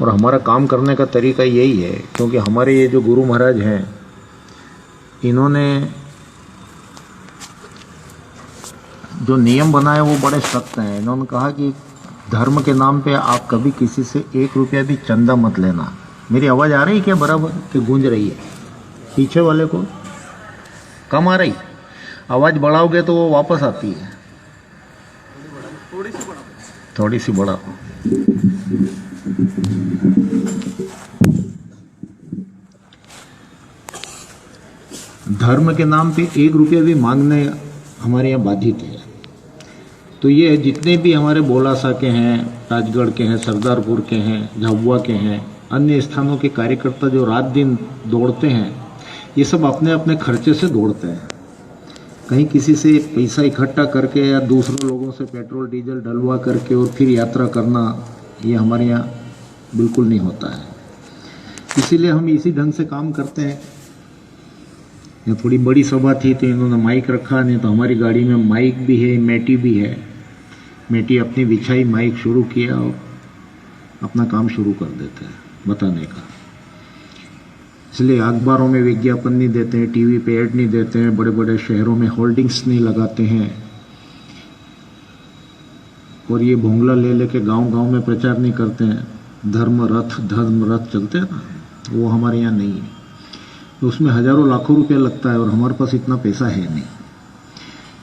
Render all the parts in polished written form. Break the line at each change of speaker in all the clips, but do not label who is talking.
और हमारा काम करने का तरीका यही है, क्योंकि हमारे ये जो गुरु महाराज हैं, इन्होंने जो नियम बनाए वो बड़े सख्त हैं। इन्होंने कहा कि धर्म के नाम पे आप कभी किसी से 1 रुपया भी चंदा मत लेना। मेरी आवाज़ आ रही है क्या बराबर कि गूंज रही है? पीछे वाले को कम आ रही? आवाज़ बढ़ाओगे तो वो वापस आती है। थोड़ी सी बढ़ाओ। धर्म के नाम पे 1 रुपया भी मांगने हमारे यहाँ बाधित है। तो ये जितने भी हमारे बोलासा के हैं, राजगढ़ के हैं, सरदारपुर के हैं, झाबुआ के हैं, अन्य स्थानों के कार्यकर्ता जो रात दिन दौड़ते हैं, ये सब अपने अपने खर्चे से दौड़ते हैं। कहीं किसी से पैसा इकट्ठा करके या दूसरों लोगों से पेट्रोल डीजल डलवा करके और फिर यात्रा करना, ये हमारे यहाँ बिल्कुल नहीं होता है। इसीलिए हम इसी ढंग से काम करते हैं। ये थोड़ी बड़ी सभा थी तो इन्होंने माइक रखा, नहीं तो हमारी गाड़ी में माइक भी है, मेटी भी है। मेटी अपनी बिछाई, माइक शुरू किया और अपना काम शुरू कर देते हैं बताने का। इसलिए अखबारों में विज्ञापन नहीं देते हैं, टीवी पे ऐड नहीं देते हैं, बड़े बड़े शहरों में होर्डिंग्स नहीं लगाते हैं, और ये भोंगला ले लेके गांव गांव में प्रचार नहीं करते हैं। धर्म रथ चलते हैं ना, वो हमारे यहाँ नहीं है। तो उसमें हजारों लाखों रुपया लगता है और हमारे पास इतना पैसा है नहीं।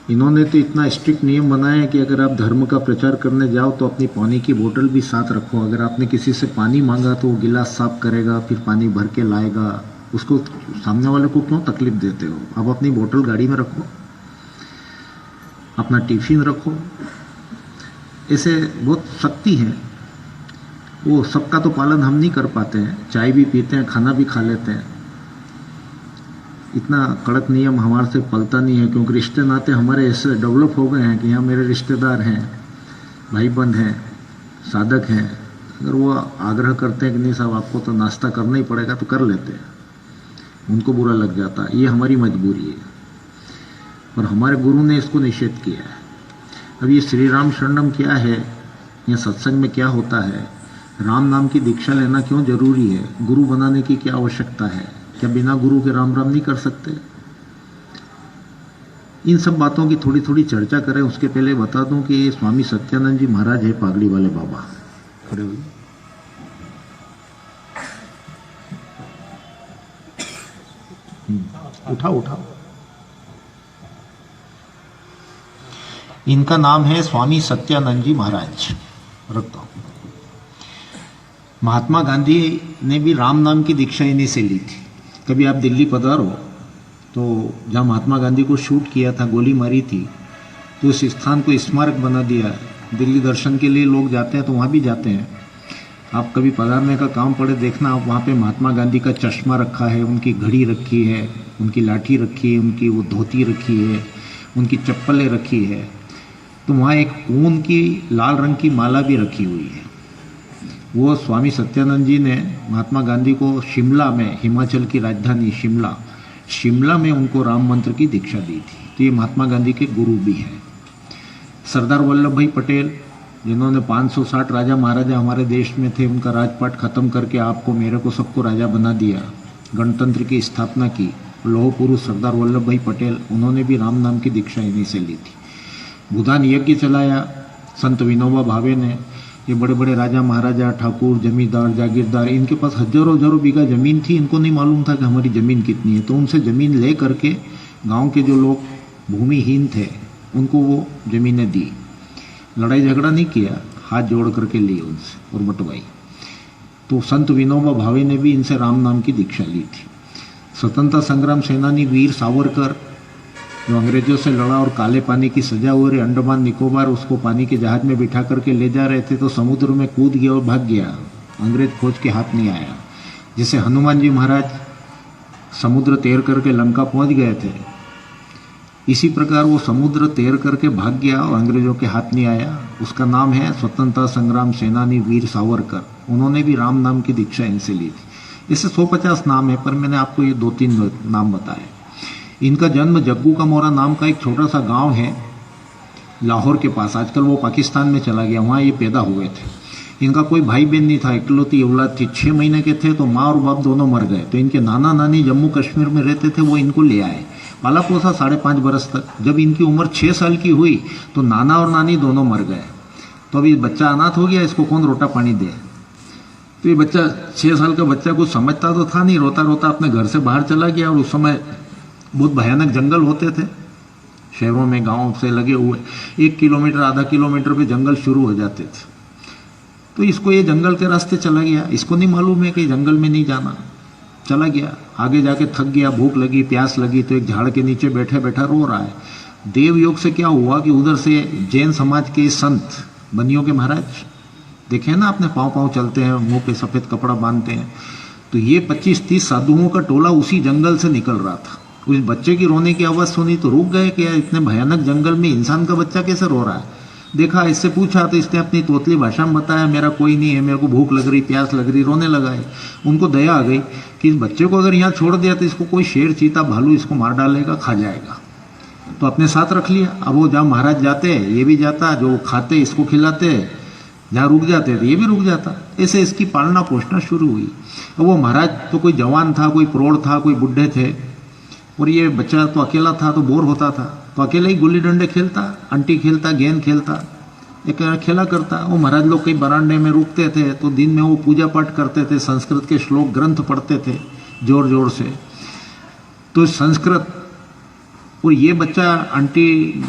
इन्होंने तो इतना स्ट्रिक्ट नियम बनाया है कि अगर आप धर्म का प्रचार करने जाओ तो अपनी पानी की बोतल भी साथ रखो। अगर आपने किसी से पानी मांगा तो वो गिलास साफ करेगा, फिर पानी भर के लाएगा। उसको, सामने वाले को क्यों तकलीफ देते हो? आप अपनी बोतल गाड़ी में रखो, अपना टिफिन रखो। ऐसे बहुत सख्ती है। वो सबका तो पालन हम नहीं कर पाते हैं। चाय भी पीते हैं, खाना भी खा लेते हैं। इतना कड़क नियम हमारे से पलता नहीं है, क्योंकि रिश्ते नाते हमारे ऐसे डेवलप हो गए हैं कि यहाँ मेरे रिश्तेदार हैं, भाई बंद हैं, साधक हैं। अगर वो आग्रह करते हैं कि नहीं साहब आपको तो नाश्ता करना ही पड़ेगा, तो कर लेते हैं। उनको बुरा लग जाता है। ये हमारी मजबूरी है और हमारे गुरु ने इसको निषेध किया है। अब ये श्री राम शरणम क्या है, या सत्संग में क्या होता है, राम नाम की दीक्षा लेना क्यों जरूरी है, गुरु बनाने की क्या आवश्यकता है, क्या बिना गुरु के राम राम नहीं कर सकते? इन सब बातों की थोड़ी थोड़ी चर्चा करें। उसके पहले बता दूं कि ये स्वामी सत्यानंद जी महाराज है, पागड़ी वाले बाबा। खड़े हुए उठाओ उठाओ। इनका नाम है स्वामी सत्यानंद जी महाराज। रखता हूं। महात्मा गांधी ने भी राम नाम की दीक्षा इन्हीं से ली थी। कभी आप दिल्ली पधारो तो जहाँ महात्मा गांधी को शूट किया था, गोली मारी थी, तो उस स्थान को स्मारक बना दिया है। दिल्ली दर्शन के लिए लोग जाते हैं तो वहाँ भी जाते हैं। आप कभी पधारने का काम पड़े, देखना आप वहाँ पे महात्मा गांधी का चश्मा रखा है, उनकी घड़ी रखी है, उनकी लाठी रखी है, उनकी वो धोती रखी है, उनकी चप्पलें रखी है। तो वहाँ एक ऊन की लाल रंग की माला भी रखी हुई है। वो स्वामी सत्यानंद जी ने महात्मा गांधी को शिमला में, हिमाचल की राजधानी शिमला में उनको राम मंत्र की दीक्षा दी थी। तो ये महात्मा गांधी के गुरु भी हैं। सरदार वल्लभ भाई पटेल, जिन्होंने 560 राजा महाराजा हमारे देश में थे, उनका राजपाट खत्म करके आपको, मेरे को, सबको राजा बना दिया, गणतंत्र की स्थापना की। लौह पुरुष सरदार वल्लभ भाई पटेल, उन्होंने भी राम नाम की दीक्षा इन्हीं से ली थी। भूदान यज्ञ चलाया संत विनोबा भावे ने। ये बड़े बड़े राजा महाराजा, ठाकुर, जमींदार, जागीरदार, इनके पास हजारों हजारों बीघा जमीन थी। इनको नहीं मालूम था कि हमारी जमीन कितनी है, तो उनसे जमीन ले करके गांव के जो लोग भूमिहीन थे उनको वो जमीनें दी। लड़ाई झगड़ा नहीं किया, हाथ जोड़ करके लिए उनसे और बंटवाई। तो संत विनोबा भावे ने भी इनसे राम नाम की दीक्षा ली थी। स्वतंत्रता संग्राम सेनानी वीर सावरकर, जो अंग्रेजों से लड़ा और काले पानी की सजा हो रही, अंडमान निकोबार उसको पानी के जहाज में बिठा करके ले जा रहे थे, तो समुद्र में कूद गया और भाग गया। अंग्रेज खोज के हाथ नहीं आया। जैसे हनुमान जी महाराज समुद्र तैर करके लंका पहुंच गए थे, इसी प्रकार वो समुद्र तैर करके भाग गया और अंग्रेजों के हाथ नहीं आया। उसका नाम है स्वतंत्रता संग्राम सेनानी वीर सावरकर। उन्होंने भी राम नाम की दीक्षा इनसे ली थी। इससे 150 नाम है, पर मैंने आपको ये 2-3 नाम बताए। इनका जन्म जग्गू का मोरा नाम का एक छोटा सा गांव है लाहौर के पास, आजकल वो पाकिस्तान में चला गया, वहाँ ये पैदा हुए थे। इनका कोई भाई बहन नहीं था, इकलौती औलाद थी। 6 महीने के थे तो माँ और बाप दोनों मर गए। तो इनके नाना नानी जम्मू कश्मीर में रहते थे, वो इनको ले आए, पाला पोसा 5.5 बरस तक। जब इनकी उम्र 6 साल की हुई तो नाना और नानी दोनों मर गए। तो अभी बच्चा अनाथ हो गया, इसको कौन रोटा पानी दे। तो ये बच्चा 6 साल का बच्चा कुछ समझता तो था नहीं, रोता रोता अपने घर से बाहर चला गया। और उस समय बहुत भयानक जंगल होते थे शहरों में, गाँव से लगे हुए 1 किलोमीटर आधा किलोमीटर पे जंगल शुरू हो जाते थे। तो इसको ये जंगल के रास्ते चला गया, इसको नहीं मालूम है कि जंगल में नहीं जाना। चला गया, आगे जाके थक गया, भूख लगी, प्यास लगी, तो एक झाड़ के नीचे बैठे बैठा रो रहा है। देव योग से क्या हुआ कि उधर से जैन समाज के संत बनियों के महाराज देखे ना आपने, पाँव पाँव चलते हैं, मुंह पे सफेद कपड़ा बांधते हैं। तो ये 25-30 साधुओं का टोला उसी जंगल से निकल रहा था। उस बच्चे की रोने की आवाज सुनी तो रुक गए कि यार इतने भयानक जंगल में इंसान का बच्चा कैसे रो रहा है। देखा, इससे पूछा तो इसने अपनी तोतली भाषा में बताया, मेरा कोई नहीं है, मेरे को भूख लग रही, प्यास लग रही, रोने लगा है। उनको दया आ गई कि इस बच्चे को अगर यहाँ छोड़ दिया तो इसको कोई शेर चीता भालू इसको मार डालेगा, खा जाएगा। तो अपने साथ रख लिया। अब वो जहाँ महाराज जाते ये भी जाता, जो खाते इसको खिलाते, जहाँ रुक जाते थे ये भी रुक जाता। ऐसे इसकी पालना पोषणा शुरू हुई। अब वो महाराज तो कोई जवान था, कोई प्रौढ़ था, कोई बुढ़े थे, और ये बच्चा तो अकेला था, तो बोर होता था, तो अकेले ही गुल्ली डंडे खेलता, अंटी खेलता, गेंद खेलता, एक खेला करता। वो महाराज लोग कई बरांडे में रुकते थे तो दिन में वो पूजा पाठ करते थे, संस्कृत के श्लोक ग्रंथ पढ़ते थे जोर जोर से। तो संस्कृत, और ये बच्चा अंटी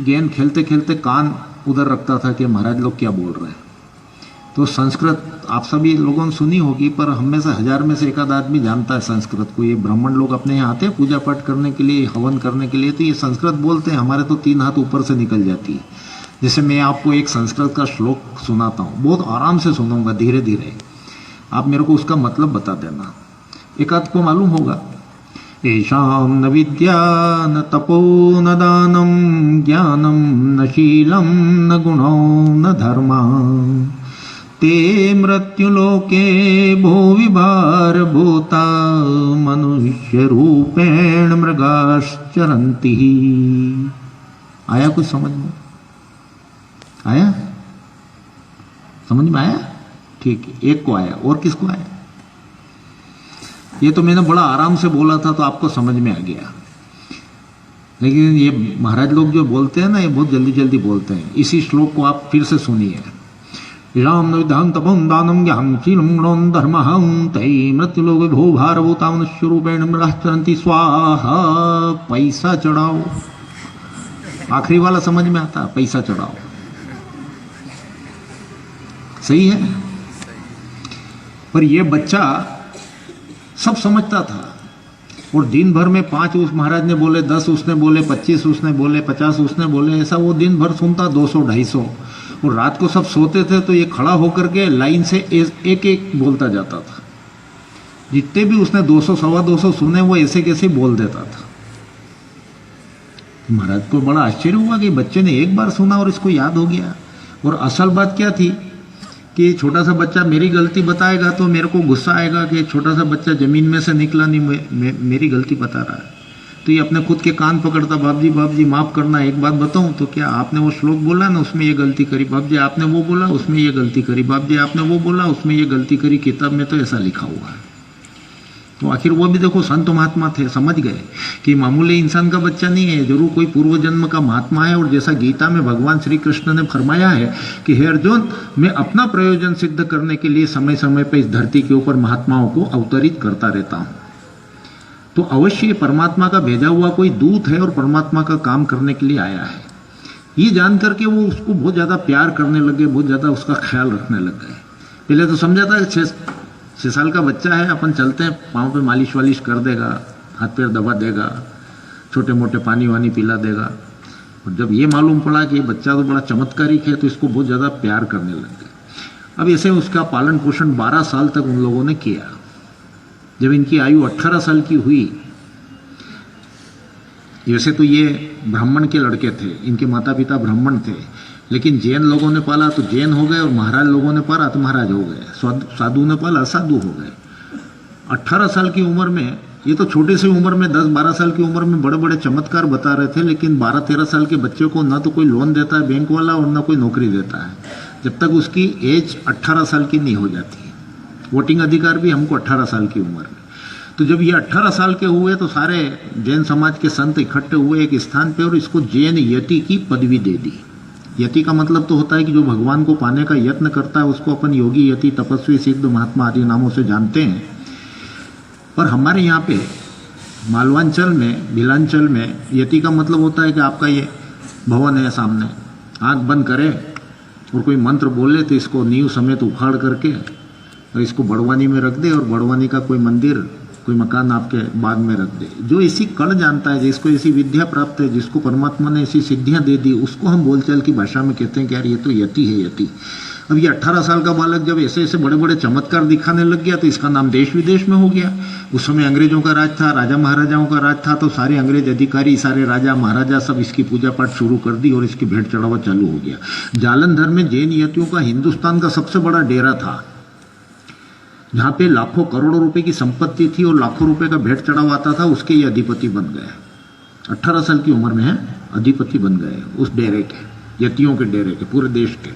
गेंद खेलते खेलते कान उधर रखता था कि महाराज लोग क्या बोल रहे हैं। तो संस्कृत आप सभी लोगों ने सुनी होगी, पर हम में से 1000 में से 1 आदमी जानता है संस्कृत को। ये ब्राह्मण लोग अपने यहाँ आते हैं पूजा पाठ करने के लिए, हवन करने के लिए, तो ये संस्कृत बोलते हैं। हमारे तो 3 हाथ ऊपर से निकल जाती है। जैसे मैं आपको एक संस्कृत का श्लोक सुनाता हूँ, बहुत आराम से सुनाऊंगा, धीरे धीरे, आप मेरे को उसका मतलब बता देना। एक आध को मालूम होगा। येषां न विद्या न तपो न दानं ज्ञानं न शीलं न गुणो न धर्मा ते मृत्युलोके भूविभार भूता मनुष्य रूपेण मृगाश्चरन्ति। आया कुछ समझ में? आया? समझ में आया? ठीक है, एक को आया, और किसको आया? ये तो मैंने बड़ा आराम से बोला था तो आपको समझ में आ गया, लेकिन ये महाराज लोग जो बोलते हैं ना, ये बहुत जल्दी जल्दी बोलते हैं। इसी श्लोक को आप फिर से सुनिए। राम विधान तपम दानम ज्ञान शीलम गुणों धर्महं तै मृत्युलोके भूभारभूता मनुष्य रूपेण मृगाश्चरन्ति स्वाहा। पैसा चढ़ाओ, आखिरी वाला समझ में आता, पैसा चढ़ाओ, सही है। पर ये बच्चा सब समझता था, और दिन भर में 5 उस महाराज ने बोले, 10 उसने बोले, 25 उसने बोले, 50 उसने बोले, ऐसा वो दिन भर सुनता, 200-250। और रात को सब सोते थे तो ये खड़ा होकर के लाइन से एक एक बोलता जाता था। जितने भी उसने 200-225 सुने वो ऐसे कैसे बोल देता था। महाराज को बड़ा आश्चर्य हुआ कि बच्चे ने एक बार सुना और इसको याद हो गया। और असल बात क्या थी कि छोटा सा बच्चा मेरी गलती बताएगा तो मेरे को गुस्सा आएगा कि छोटा सा बच्चा जमीन में से निकला नहीं, मेरी गलती बता रहा है। तो ये अपने खुद के कान पकड़ता, बाप जी माफ करना, एक बात बताऊं तो क्या आपने वो श्लोक बोला ना उसमें ये गलती करी, बाप जी आपने वो बोला उसमें ये गलती करी, बाप जी आपने वो बोला उसमें ये गलती करी, किताब में तो ऐसा लिखा हुआ है। तो आखिर वो भी देखो संत महात्मा थे, समझ गए कि मामूली इंसान का बच्चा नहीं है, जरूर कोई पूर्व जन्म का महात्मा है। और जैसा गीता में भगवान श्री कृष्ण ने फरमाया है कि हे अर्जुन, मैं अपना प्रयोजन सिद्ध करने के लिए समय समय पर इस धरती के ऊपर महात्माओं को अवतरित करता रहता हूं। तो अवश्य परमात्मा का भेजा हुआ कोई दूत है और परमात्मा का काम करने के लिए आया है। ये जान करके वो उसको बहुत ज्यादा प्यार करने लगे, बहुत ज्यादा उसका ख्याल रखने लग गए। पहले तो समझा था 6 साल का बच्चा है, अपन चलते हैं, पाँव पे मालिश वालिश कर देगा, हाथ पैर दबा देगा, छोटे मोटे पानी वानी पिला देगा। और जब ये मालूम पड़ा कि ये बच्चा तो बड़ा चमत्कारिक है तो इसको बहुत ज़्यादा प्यार करने लग गए। अब ऐसे उसका पालन पोषण 12 साल तक उन लोगों ने किया। जब इनकी आयु 18 साल की हुई, वैसे तो ये ब्राह्मण के लड़के थे, इनके माता पिता ब्राह्मण थे, लेकिन जैन लोगों ने पाला तो जैन हो गए, और महाराज लोगों ने पाला तो महाराज हो गए, साधु ने पाला साधु हो गए। 18 साल की उम्र में, ये तो छोटी सी उम्र में 10-12 साल की उम्र में बड़े बड़े चमत्कार बता रहे थे, लेकिन 12-13 साल के बच्चे को ना तो कोई लोन देता है बैंक वाला और ना कोई नौकरी देता है। जब तक उसकी एज 18 साल की नहीं हो जाती है। वोटिंग अधिकार भी हमको 18 साल की उम्र में। तो जब ये 18 साल के हुए तो सारे जैन समाज के संत इकट्ठे हुए एक स्थान पे और इसको जैन यति की पदवी दे दी। यति का मतलब तो होता है कि जो भगवान को पाने का यत्न करता है उसको अपन योगी, यति, तपस्वी, सिद्ध, महात्मा आदि नामों से जानते हैं। और हमारे यहाँ पे मालवांचल में, भिलांचल में यति का मतलब होता है कि आपका ये भवन है सामने, आंख बंद करे और कोई मंत्र बोले तो इसको नींव समेत उखाड़ करके और इसको बड़वानी में रख दे और बड़वानी का कोई मंदिर, कोई मकान आपके बाग में रख दे। जो ऐसी कण जानता है, जिसको ऐसी विद्या प्राप्त है, जिसको परमात्मा ने ऐसी सिद्धियां दे दी, उसको हम बोलचाल की भाषा में कहते हैं कि यार ये तो यति है, यति। अब ये 18 साल का बालक जब ऐसे ऐसे बड़े बड़े चमत्कार दिखाने लग गया तो इसका नाम देश विदेश में हो गया। उस समय अंग्रेजों का राज था, राजा महाराजाओं का राज था, तो सारे अंग्रेज अधिकारी, सारे राजा महाराजा सब इसकी पूजा पाठ शुरू कर दी और इसकी भेंट चढ़ावा चालू हो गया। जालंधर में जैन यतियों का हिंदुस्तान का सबसे बड़ा डेरा था, जहाँ पे लाखों करोड़ों रुपए की संपत्ति थी और लाखों रुपए का भेंट चढ़ावा आता था। उसके ये अधिपति बन गए, 18 साल की उम्र में है, अधिपति बन गए उस डेरे के, यतियों के डेरे के, पूरे देश के।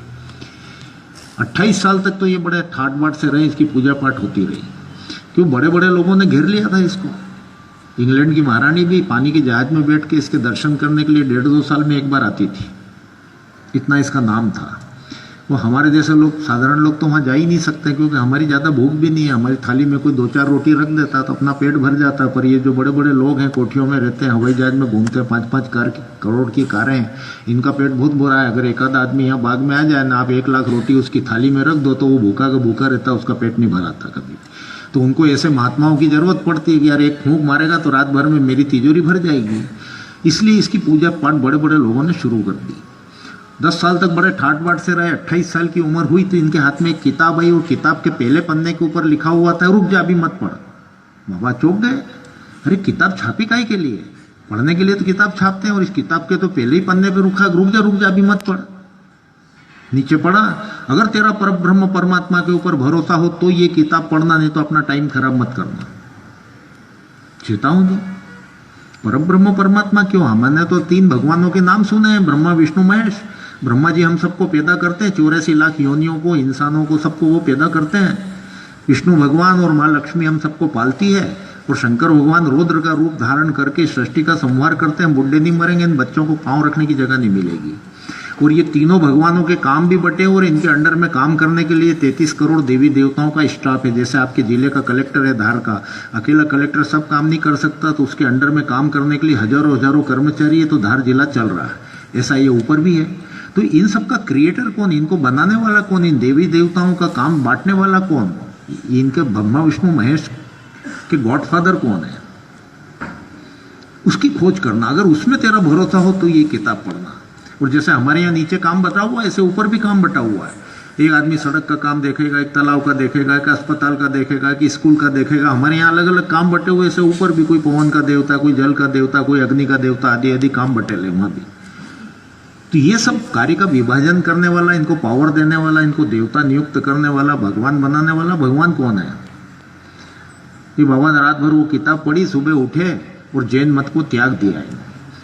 28 साल तक तो ये बड़े ठाट बाट से रहे, इसकी पूजा पाठ होती रही। क्यों? बड़े बड़े लोगों ने घेर लिया था इसको। इंग्लैंड की महारानी भी पानी के जहाज में बैठ के इसके दर्शन करने के लिए 1.5-2 साल में एक बार आती थी, इतना इसका नाम था। वो हमारे जैसे लोग, साधारण लोग तो वहाँ जा ही नहीं सकते, क्योंकि हमारी ज़्यादा भूख भी नहीं है। हमारी थाली में कोई 2-4 रोटी रख देता तो अपना पेट भर जाता। पर ये जो बड़े बड़े लोग हैं, कोठियों में रहते हैं, हवाई जहाज में घूमते हैं, 5-5 करोड़ की कारें हैं, इनका पेट बहुत बुरा है। अगर एक आध आदमी यहाँ बाग में आ जाए ना, आप 1 लाख रोटी उसकी थाली में रख दो तो वो भूखा का भूखा रहता, उसका पेट नहीं भराता कभी। तो उनको ऐसे महात्माओं की जरूरत पड़ती है कि यार एक फूंक मारेगा तो रात भर में मेरी तिजोरी भर जाएगी। इसलिए इसकी पूजा पाठ बड़े बड़े लोगों ने शुरू कर दी। 10 साल तक बड़े ठाट बाट से रहे। 28 साल की उम्र हुई तो इनके हाथ में एक किताब आई और किताब के पहले पन्ने के ऊपर लिखा हुआ था, रुक जा अभी मत पढ़। बाबा चौंक गए, अरे किताब छापी काहे के लिए? पढ़ने के लिए तो किताब छापते हैं, और इस किताब के तो पहले ही पन्ने पे रुक जा अभी मत पढ़। नीचे पढ़ा, अगर तेरा परब्रह्म परमात्मा के ऊपर भरोसा हो तो ये किताब पढ़ना, नहीं तो अपना टाइम खराब मत करना। चेतावनी, परब्रह्म परमात्मा क्यों? हमने तो 3 भगवानों के नाम सुने हैं, ब्रह्मा विष्णु महेश। ब्रह्मा जी हम सबको पैदा करते हैं, 84 लाख योनियों को, इंसानों को, सबको वो पैदा करते हैं। विष्णु भगवान और माँ लक्ष्मी हम सबको पालती है, और शंकर भगवान रुद्र का रूप धारण करके सृष्टि का संहार करते हैं। बुढ़े नहीं मरेंगे, इन बच्चों को पांव रखने की जगह नहीं मिलेगी। और ये तीनों भगवानों के काम भी बटे, और इनके अंडर में काम करने के लिए 33 करोड़ देवी देवताओं का स्टाफ है। जैसे आपके जिले का कलेक्टर है धार का, अकेला कलेक्टर सब काम नहीं कर सकता, तो उसके अंडर में काम करने के लिए हजारों कर्मचारी है, तो धार जिला चल रहा है। ऐसा ये ऊपर भी है। तो इन सब का क्रिएटर कौन? इनको बनाने वाला कौन? इन देवी देवताओं का काम बांटने वाला कौन? इनके ब्रह्मा विष्णु महेश के गॉडफादर कौन है? उसकी खोज करना। अगर उसमें तेरा भरोसा हो तो ये किताब पढ़ना। और जैसे हमारे यहाँ नीचे काम बता हुआ है, ऐसे ऊपर भी काम बटा हुआ है। एक आदमी सड़क का काम देखेगा, एक तालाब का देखेगा, एक अस्पताल का देखेगा, कि स्कूल का देखेगा। हमारे यहाँ अलग अलग काम बटे हुए, ऐसे ऊपर भी कोई पवन का देवता, कोई जल का देवता, कोई अग्नि का देवता, आदि आदि काम बटेले वहां भी। तो ये सब कार्य का विभाजन करने वाला, इनको पावर देने वाला, इनको देवता नियुक्त करने वाला, भगवान बनाने वाला, भगवान कौन है? कि बाबा रात भर वो किताब पढ़ी, सुबह उठे और जैन मत को त्याग दिया है।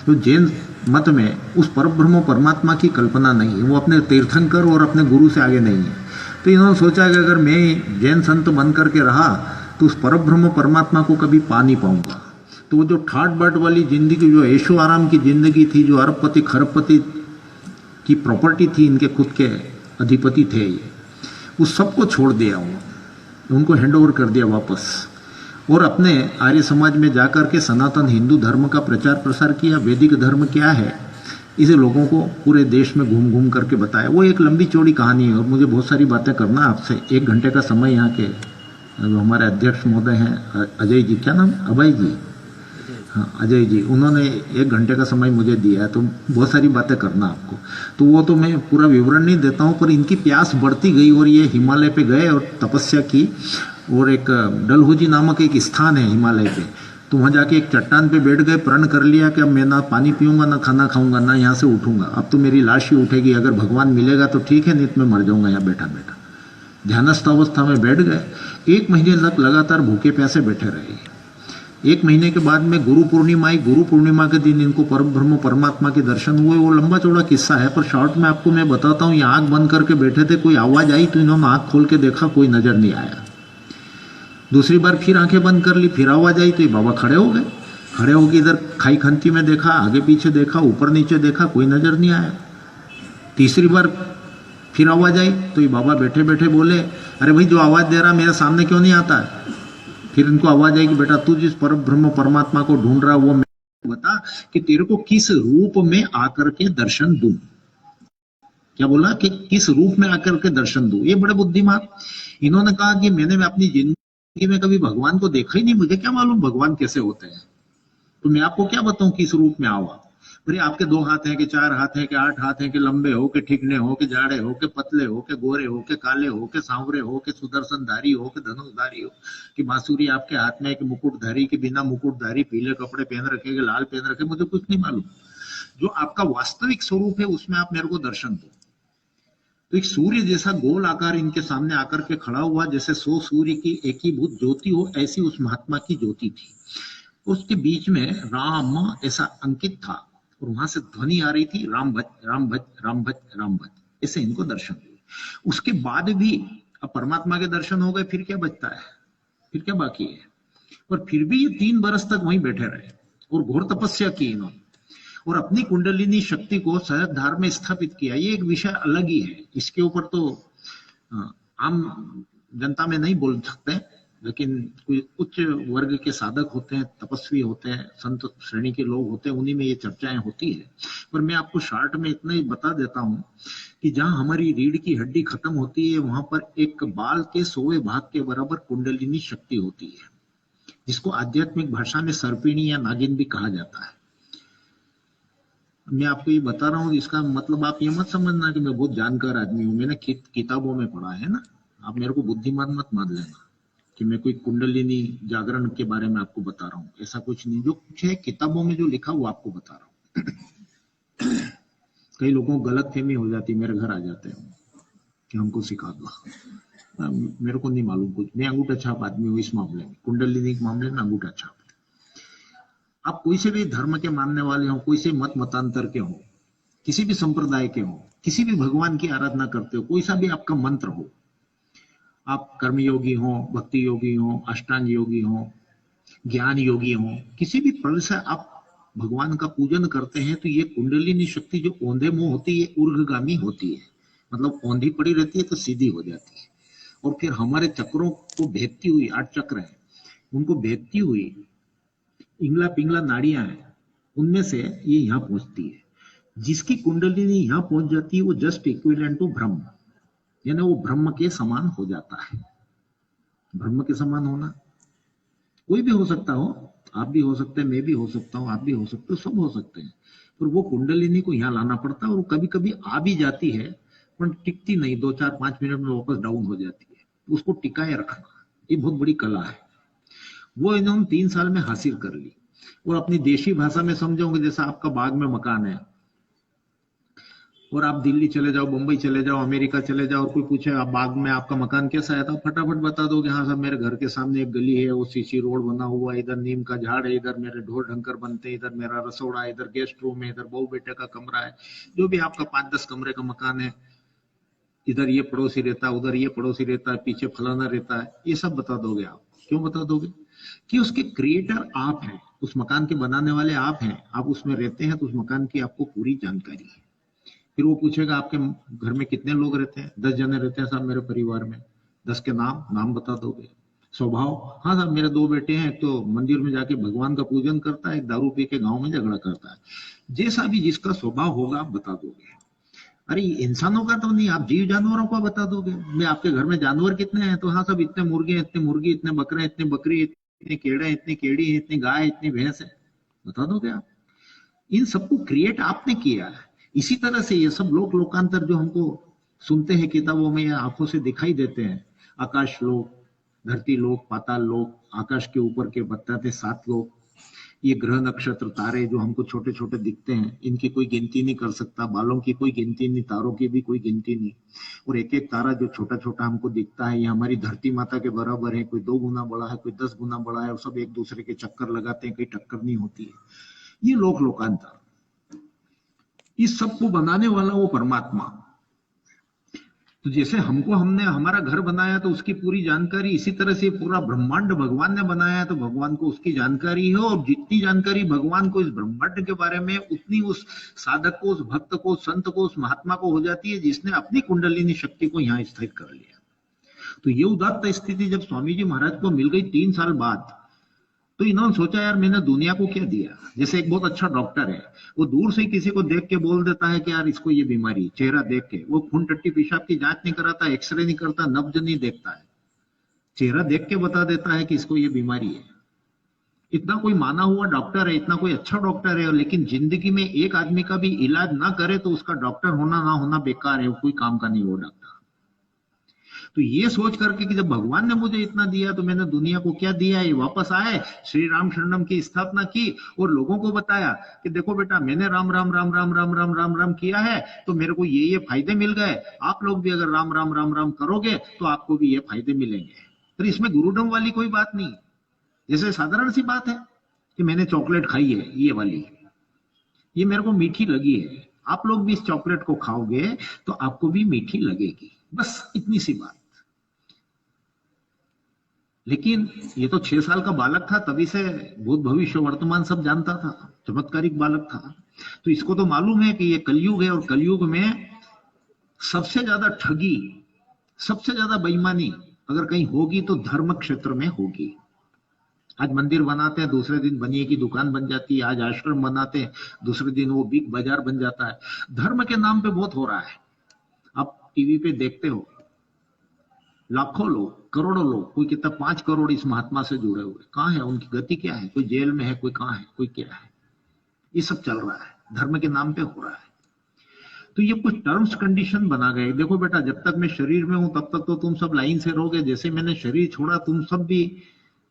तो जैन मत में उस परब्रह्म परमात्मा की कल्पना नहीं है, वो अपने तीर्थंकर और अपने गुरु से आगे नहीं है। तो इन्होंने सोचा कि अगर मैं जैन संत बन करके रहा तो उस परब्रह्म परमात्मा को कभी पा नहीं पाऊंगा। तो वो जो ठाट बाट वाली जिंदगी, जो ऐशो आराम की जिंदगी थी, जो अरबपति खरबपति की प्रॉपर्टी थी, इनके खुद के अधिपति थे ये, उस सबको छोड़ दिया, उनको हैंड ओवर कर दिया वापस, और अपने आर्य समाज में जाकर के सनातन हिंदू धर्म का प्रचार प्रसार किया। वैदिक धर्म क्या है इसे लोगों को पूरे देश में घूम घूम करके बताया। वो एक लंबी चौड़ी कहानी है और मुझे बहुत सारी बातें करना आपसे। 1 घंटे का समय यहाँ के हमारे अध्यक्ष महोदय हैं अजय जी, क्या नाम? अभय जी, हाँ अजय जी, उन्होंने 1 घंटे का समय मुझे दिया है, तो बहुत सारी बातें करना आपको। तो वो तो मैं पूरा विवरण नहीं देता हूँ, पर इनकी प्यास बढ़ती गई और ये हिमालय पे गए और तपस्या की। और एक डलहौजी नामक एक स्थान है हिमालय पे, तो वहाँ जाके एक चट्टान पे बैठ गए, प्रण कर लिया कि अब मैं ना पानी पीऊंगा, ना खाना खाऊंगा, ना यहाँ से उठूंगा। अब तो मेरी लाश ही उठेगी, अगर भगवान मिलेगा तो ठीक है, नहीं तो मैं मर जाऊंगा यहाँ बैठा बैठा। ध्यानस्थ अवस्था में बैठ गए। 1 महीने तक लगातार भूखे प्यासे बैठे रहे। एक महीने के बाद में गुरु पूर्णिमा आई। गुरु पूर्णिमा के दिन इनको परम ब्रह्म परमात्मा के दर्शन हुए। वो लंबा चौड़ा किस्सा है, पर शॉर्ट में आपको मैं बताता हूँ। ये आंख बंद करके बैठे थे, कोई आवाज आई तो इन्होंने आंख खोल के देखा, कोई नजर नहीं आया। दूसरी बार फिर आंखें बंद कर ली, फिर आवाज आई तो ये बाबा खड़े हो गए। खड़े होकर इधर खाई खंती में देखा, आगे पीछे देखा, ऊपर नीचे देखा, कोई नजर नहीं आया। तीसरी बार फिर आवाज आई तो ये बाबा बैठे बैठे बोले, अरे भाई जो आवाज दे रहा मेरे सामने क्यों नहीं आता है? फिर इनको आवाज आई कि बेटा तू जिस परम ब्रह्म परमात्मा को ढूंढ रहा वो मैं बता कि तेरे को किस रूप में आकर के दर्शन दूं। क्या बोला कि किस रूप में आकर के दर्शन दूं। ये बड़े बुद्धिमान। इन्होंने कहा कि मैंने अपनी जिंदगी में कभी भगवान को देखा ही नहीं, मुझे क्या मालूम भगवान कैसे होते हैं, तो मैं आपको क्या बताऊं किस रूप में आवा। अरे आपके 2 हाथ हैं कि 4 हाथ हैं कि 8 हाथ हैं कि लंबे हो कि ठिकने हो कि जाड़े हो कि पतले हो कि गोरे हो कि काले हो कि सांवरे हो कि सुदर्शनधारी हो कि धनुषधारी हो कि बांसुरी आपके हाथ में कि मुकुटधारी कि बिना मुकुटधारी, पीले कपड़े पहन रखे कि लाल पहन रखे, मुझे कुछ नहीं मालूम। जो आपका वास्तविक स्वरूप है उसमें आप मेरे को दर्शन दो। तो एक सूर्य जैसा गोल आकार इनके सामने आकर के खड़ा हुआ, जैसे 100 सूर्य की एकीभूत ज्योति हो, ऐसी उस महात्मा की ज्योति थी। उसके बीच में राम ऐसा अंकित था और वहां से ध्वनि आ रही थी, राम भज राम भज राम भज राम भज। ऐसे इनको दर्शन हुए। उसके बाद भी अब परमात्मा के दर्शन हो गए, फिर क्या बचता है, फिर क्या बाकी है। और फिर भी ये 3 बरस तक वहीं बैठे रहे और घोर तपस्या की इन्होंने और अपनी कुंडलिनी शक्ति को सहस्त्रधार में स्थापित किया। ये एक विषय अलग ही है, इसके ऊपर तो आम जनता में नहीं बोल सकते, लेकिन कोई उच्च वर्ग के साधक होते हैं, तपस्वी होते हैं, संत श्रेणी के लोग होते हैं, उन्हीं में ये चर्चाएं होती है। पर मैं आपको शॉर्ट में इतना ही बता देता हूं कि जहां हमारी रीढ़ की हड्डी खत्म होती है वहां पर एक बाल के 100वें भाग के बराबर कुंडलिनी शक्ति होती है, जिसको आध्यात्मिक भाषा में सर्पिणी या नागिन भी कहा जाता है। मैं आपको ये बता रहा हूँ, इसका मतलब आप ये मत समझना कि मैं बहुत जानकार आदमी हूँ, मैंने किताबों में पढ़ा है ना। आप मेरे को बुद्धिमान मत मान लेना कि मैं कोई कुंडलिनी जागरण के बारे में आपको बता रहा हूँ, ऐसा कुछ नहीं। जो कुछ है किताबों में जो लिखा वो आपको बता रहा हूँ। कई लोगों को गलत फहमी हो जाती, मेरे घर आ जाते हैं कि हमको सिखा दो। मेरे को नहीं मालूम कुछ, मैं अंगूठा छाप आदमी हूँ इस मामले में, कुंडलिनी के मामले में अंगूठा छाप। आप कोई से भी धर्म के मानने वाले हो, कोई से मत मतांतर के हो, किसी भी संप्रदाय के हो, किसी भी भगवान की आराधना करते हो, कोई सा भी आपका मंत्र हो, आप कर्मयोगी हो, भक्ति योगी हो, अष्टांग योगी हो, ज्ञान योगी हो, किसी भी पल से आप भगवान का पूजन करते हैं, तो ये कुंडलिनी शक्ति जो औंधे मुंह होती है ऊर्ध्वगामी होती है, मतलब औंधी पड़ी रहती है तो सीधी हो जाती है। और फिर हमारे चक्रों को भेदती हुई, 8 चक्र हैं, उनको भेदती हुई इंगला पिंगला नाड़ियां हैं, उनमें से ये यहां पहुंचती है। जिसकी कुंडलिनी यहां पहुंच जाती है वो जस्ट इक्विवेलेंट टू ब्रह्म, यानी वो ब्रह्म के समान हो जाता है। ब्रह्म के समान होना कोई भी हो सकता हो, आप भी हो सकते हैं, मैं भी हो सकता हूं, आप भी हो सकते हो, सब हो सकते हैं, पर वो कुंडलिनी को यहाँ लाना पड़ता है। और कभी कभी आ भी जाती है पर टिकती नहीं, 2 4 5 मिनट में वापस डाउन हो जाती है। उसको टिकाए रखना ये बहुत बड़ी कला है। वो इन्होंने 3 साल में हासिल कर ली। और अपनी देशी भाषा में समझोगे, जैसा आपका बाग में मकान है और आप दिल्ली चले जाओ, मुंबई चले जाओ, अमेरिका चले जाओ, और कोई पूछे आप बाग में आपका मकान कैसा है, तो फटाफट बता दोगे हाँ साहब मेरे घर के सामने एक गली है, वो सीसी रोड बना हुआ है, इधर नीम का झाड़ है, इधर मेरे ढोर ढंकर बनते हैं, इधर मेरा रसोड़ा है, इधर गेस्ट रूम है, इधर बहू बेटे का कमरा है, जो भी आपका 5-10 कमरे का मकान है, इधर ये पड़ोसी रहता है, उधर ये पड़ोसी रहता है, पीछे फलाना रहता है, ये सब बता दोगे आप। क्यों बता दोगे? कि उसके क्रिएटर आप हैं, उस मकान के बनाने वाले आप हैं, आप उसमें रहते हैं तो उस मकान की आपको पूरी जानकारी है। फिर वो पूछेगा आपके घर में कितने लोग रहते हैं, 10 जने रहते हैं साहब मेरे परिवार में, 10 के नाम बता दोगे। स्वभाव, हाँ साहब मेरे 2 बेटे हैं, एक तो मंदिर में जाके भगवान का पूजन करता है, एक दारू पी के गांव में झगड़ा करता है। जैसा भी जिसका स्वभाव होगा आप बता दोगे। अरे इंसानों का तो नहीं, आप जीव जानवरों का बता दोगे। मैं आपके घर में जानवर कितने हैं, तो हाँ सब इतने मुर्गे, इतने मुर्गी, इतने बकरे, इतने बकरी, इतने केड़े, इतनी केड़ी है, इतनी गाय, इतनी भैंस है, बता दोगे आप। इन सबको क्रिएट आपने किया है। इसी तरह से ये सब लोकांतर जो हमको सुनते हैं किताबों में या आंखों से दिखाई देते हैं, आकाश लोक, धरती लोक, पाताल लोक, आकाश के ऊपर के बताते 7 लोक, ये ग्रह नक्षत्र तारे जो हमको छोटे छोटे दिखते हैं, इनकी कोई गिनती नहीं कर सकता, बालों की कोई गिनती नहीं, तारों की भी कोई गिनती नहीं। और एक एक तारा जो छोटा छोटा हमको दिखता है, ये हमारी धरती माता के बराबर है, कोई 2 गुना बड़ा है, कोई 10 गुना बड़ा है, और सब एक दूसरे के चक्कर लगाते हैं, कहीं टक्कर नहीं होती है। ये लोकांतर, इस सबको बनाने वाला वो परमात्मा। तो जैसे हमने हमारा घर बनाया तो उसकी पूरी जानकारी, इसी तरह से पूरा ब्रह्मांड भगवान ने बनाया तो भगवान को उसकी जानकारी है। और जितनी जानकारी भगवान को इस ब्रह्मांड के बारे में, उतनी उस साधक को, उस भक्त को, उस संत को, उस महात्मा को हो जाती है जिसने अपनी कुंडलिनी शक्ति को यहाँ स्थिर कर लिया। तो ये उदात्त स्थिति जब स्वामी जी महाराज को मिल गई 3 साल बाद, तो इन्होंने सोचा यार मैंने दुनिया को क्या दिया। जैसे एक बहुत अच्छा डॉक्टर है, वो दूर से किसी को देख के बोल देता है कि यार इसको ये बीमारी, चेहरा देख के। वो खून टट्टी पेशाब की जांच नहीं कराता, एक्सरे नहीं करता, नब्ज नहीं देखता है, चेहरा देख के बता देता है कि इसको ये बीमारी है। इतना कोई माना हुआ डॉक्टर है, इतना कोई अच्छा डॉक्टर है, लेकिन जिंदगी में एक आदमी का भी इलाज ना करे तो उसका डॉक्टर होना ना होना बेकार है, वो कोई काम का नहीं वो डॉक्टर। तो ये सोच करके कि जब भगवान ने मुझे इतना दिया तो मैंने दुनिया को क्या दिया, ये वापस आए, श्री राम शरणम की स्थापना की और लोगों को बताया कि देखो बेटा मैंने राम राम राम राम राम राम राम राम किया है तो मेरे को ये फायदे मिल गए, आप लोग भी अगर राम राम राम राम करोगे तो आपको भी ये फायदे मिलेंगे। तो इसमें गुरुडम वाली कोई बात नहीं। जैसे साधारण सी बात है कि मैंने चॉकलेट खाई है, ये वाली, ये मेरे को मीठी लगी है, आप लोग भी इस चॉकलेट को खाओगे तो आपको भी मीठी लगेगी, बस इतनी सी बात। लेकिन ये तो 6 साल का बालक था, तभी से भूत भविष्य वर्तमान सब जानता था, चमत्कारिक बालक था। तो इसको तो मालूम है कि ये कलयुग है और कलयुग में सबसे ज्यादा ठगी, सबसे ज्यादा बेईमानी अगर कहीं होगी तो धर्म क्षेत्र में होगी। आज मंदिर बनाते हैं, दूसरे दिन बनिए की दुकान बन जाती है, आज आश्रम बनाते हैं, दूसरे दिन वो बिग बाजार बन जाता है। धर्म के नाम पे बहुत हो रहा है। आप टीवी पे देखते हो लाखों लोग, करोड़ों लोग, कोई कहता 5 करोड़ इस महात्मा से जुड़े हुए, कहां है उनकी गति, क्या है, कोई जेल में है, कोई कहां है, कोई क्या है, ये सब चल रहा है, धर्म के नाम पे हो रहा है। तो ये कुछ टर्म्स कंडीशन बना गए। देखो बेटा जब तक मैं शरीर में हूं तब तक तो तुम सब लाइन से रहोगे, जैसे मैंने शरीर छोड़ा तुम सब भी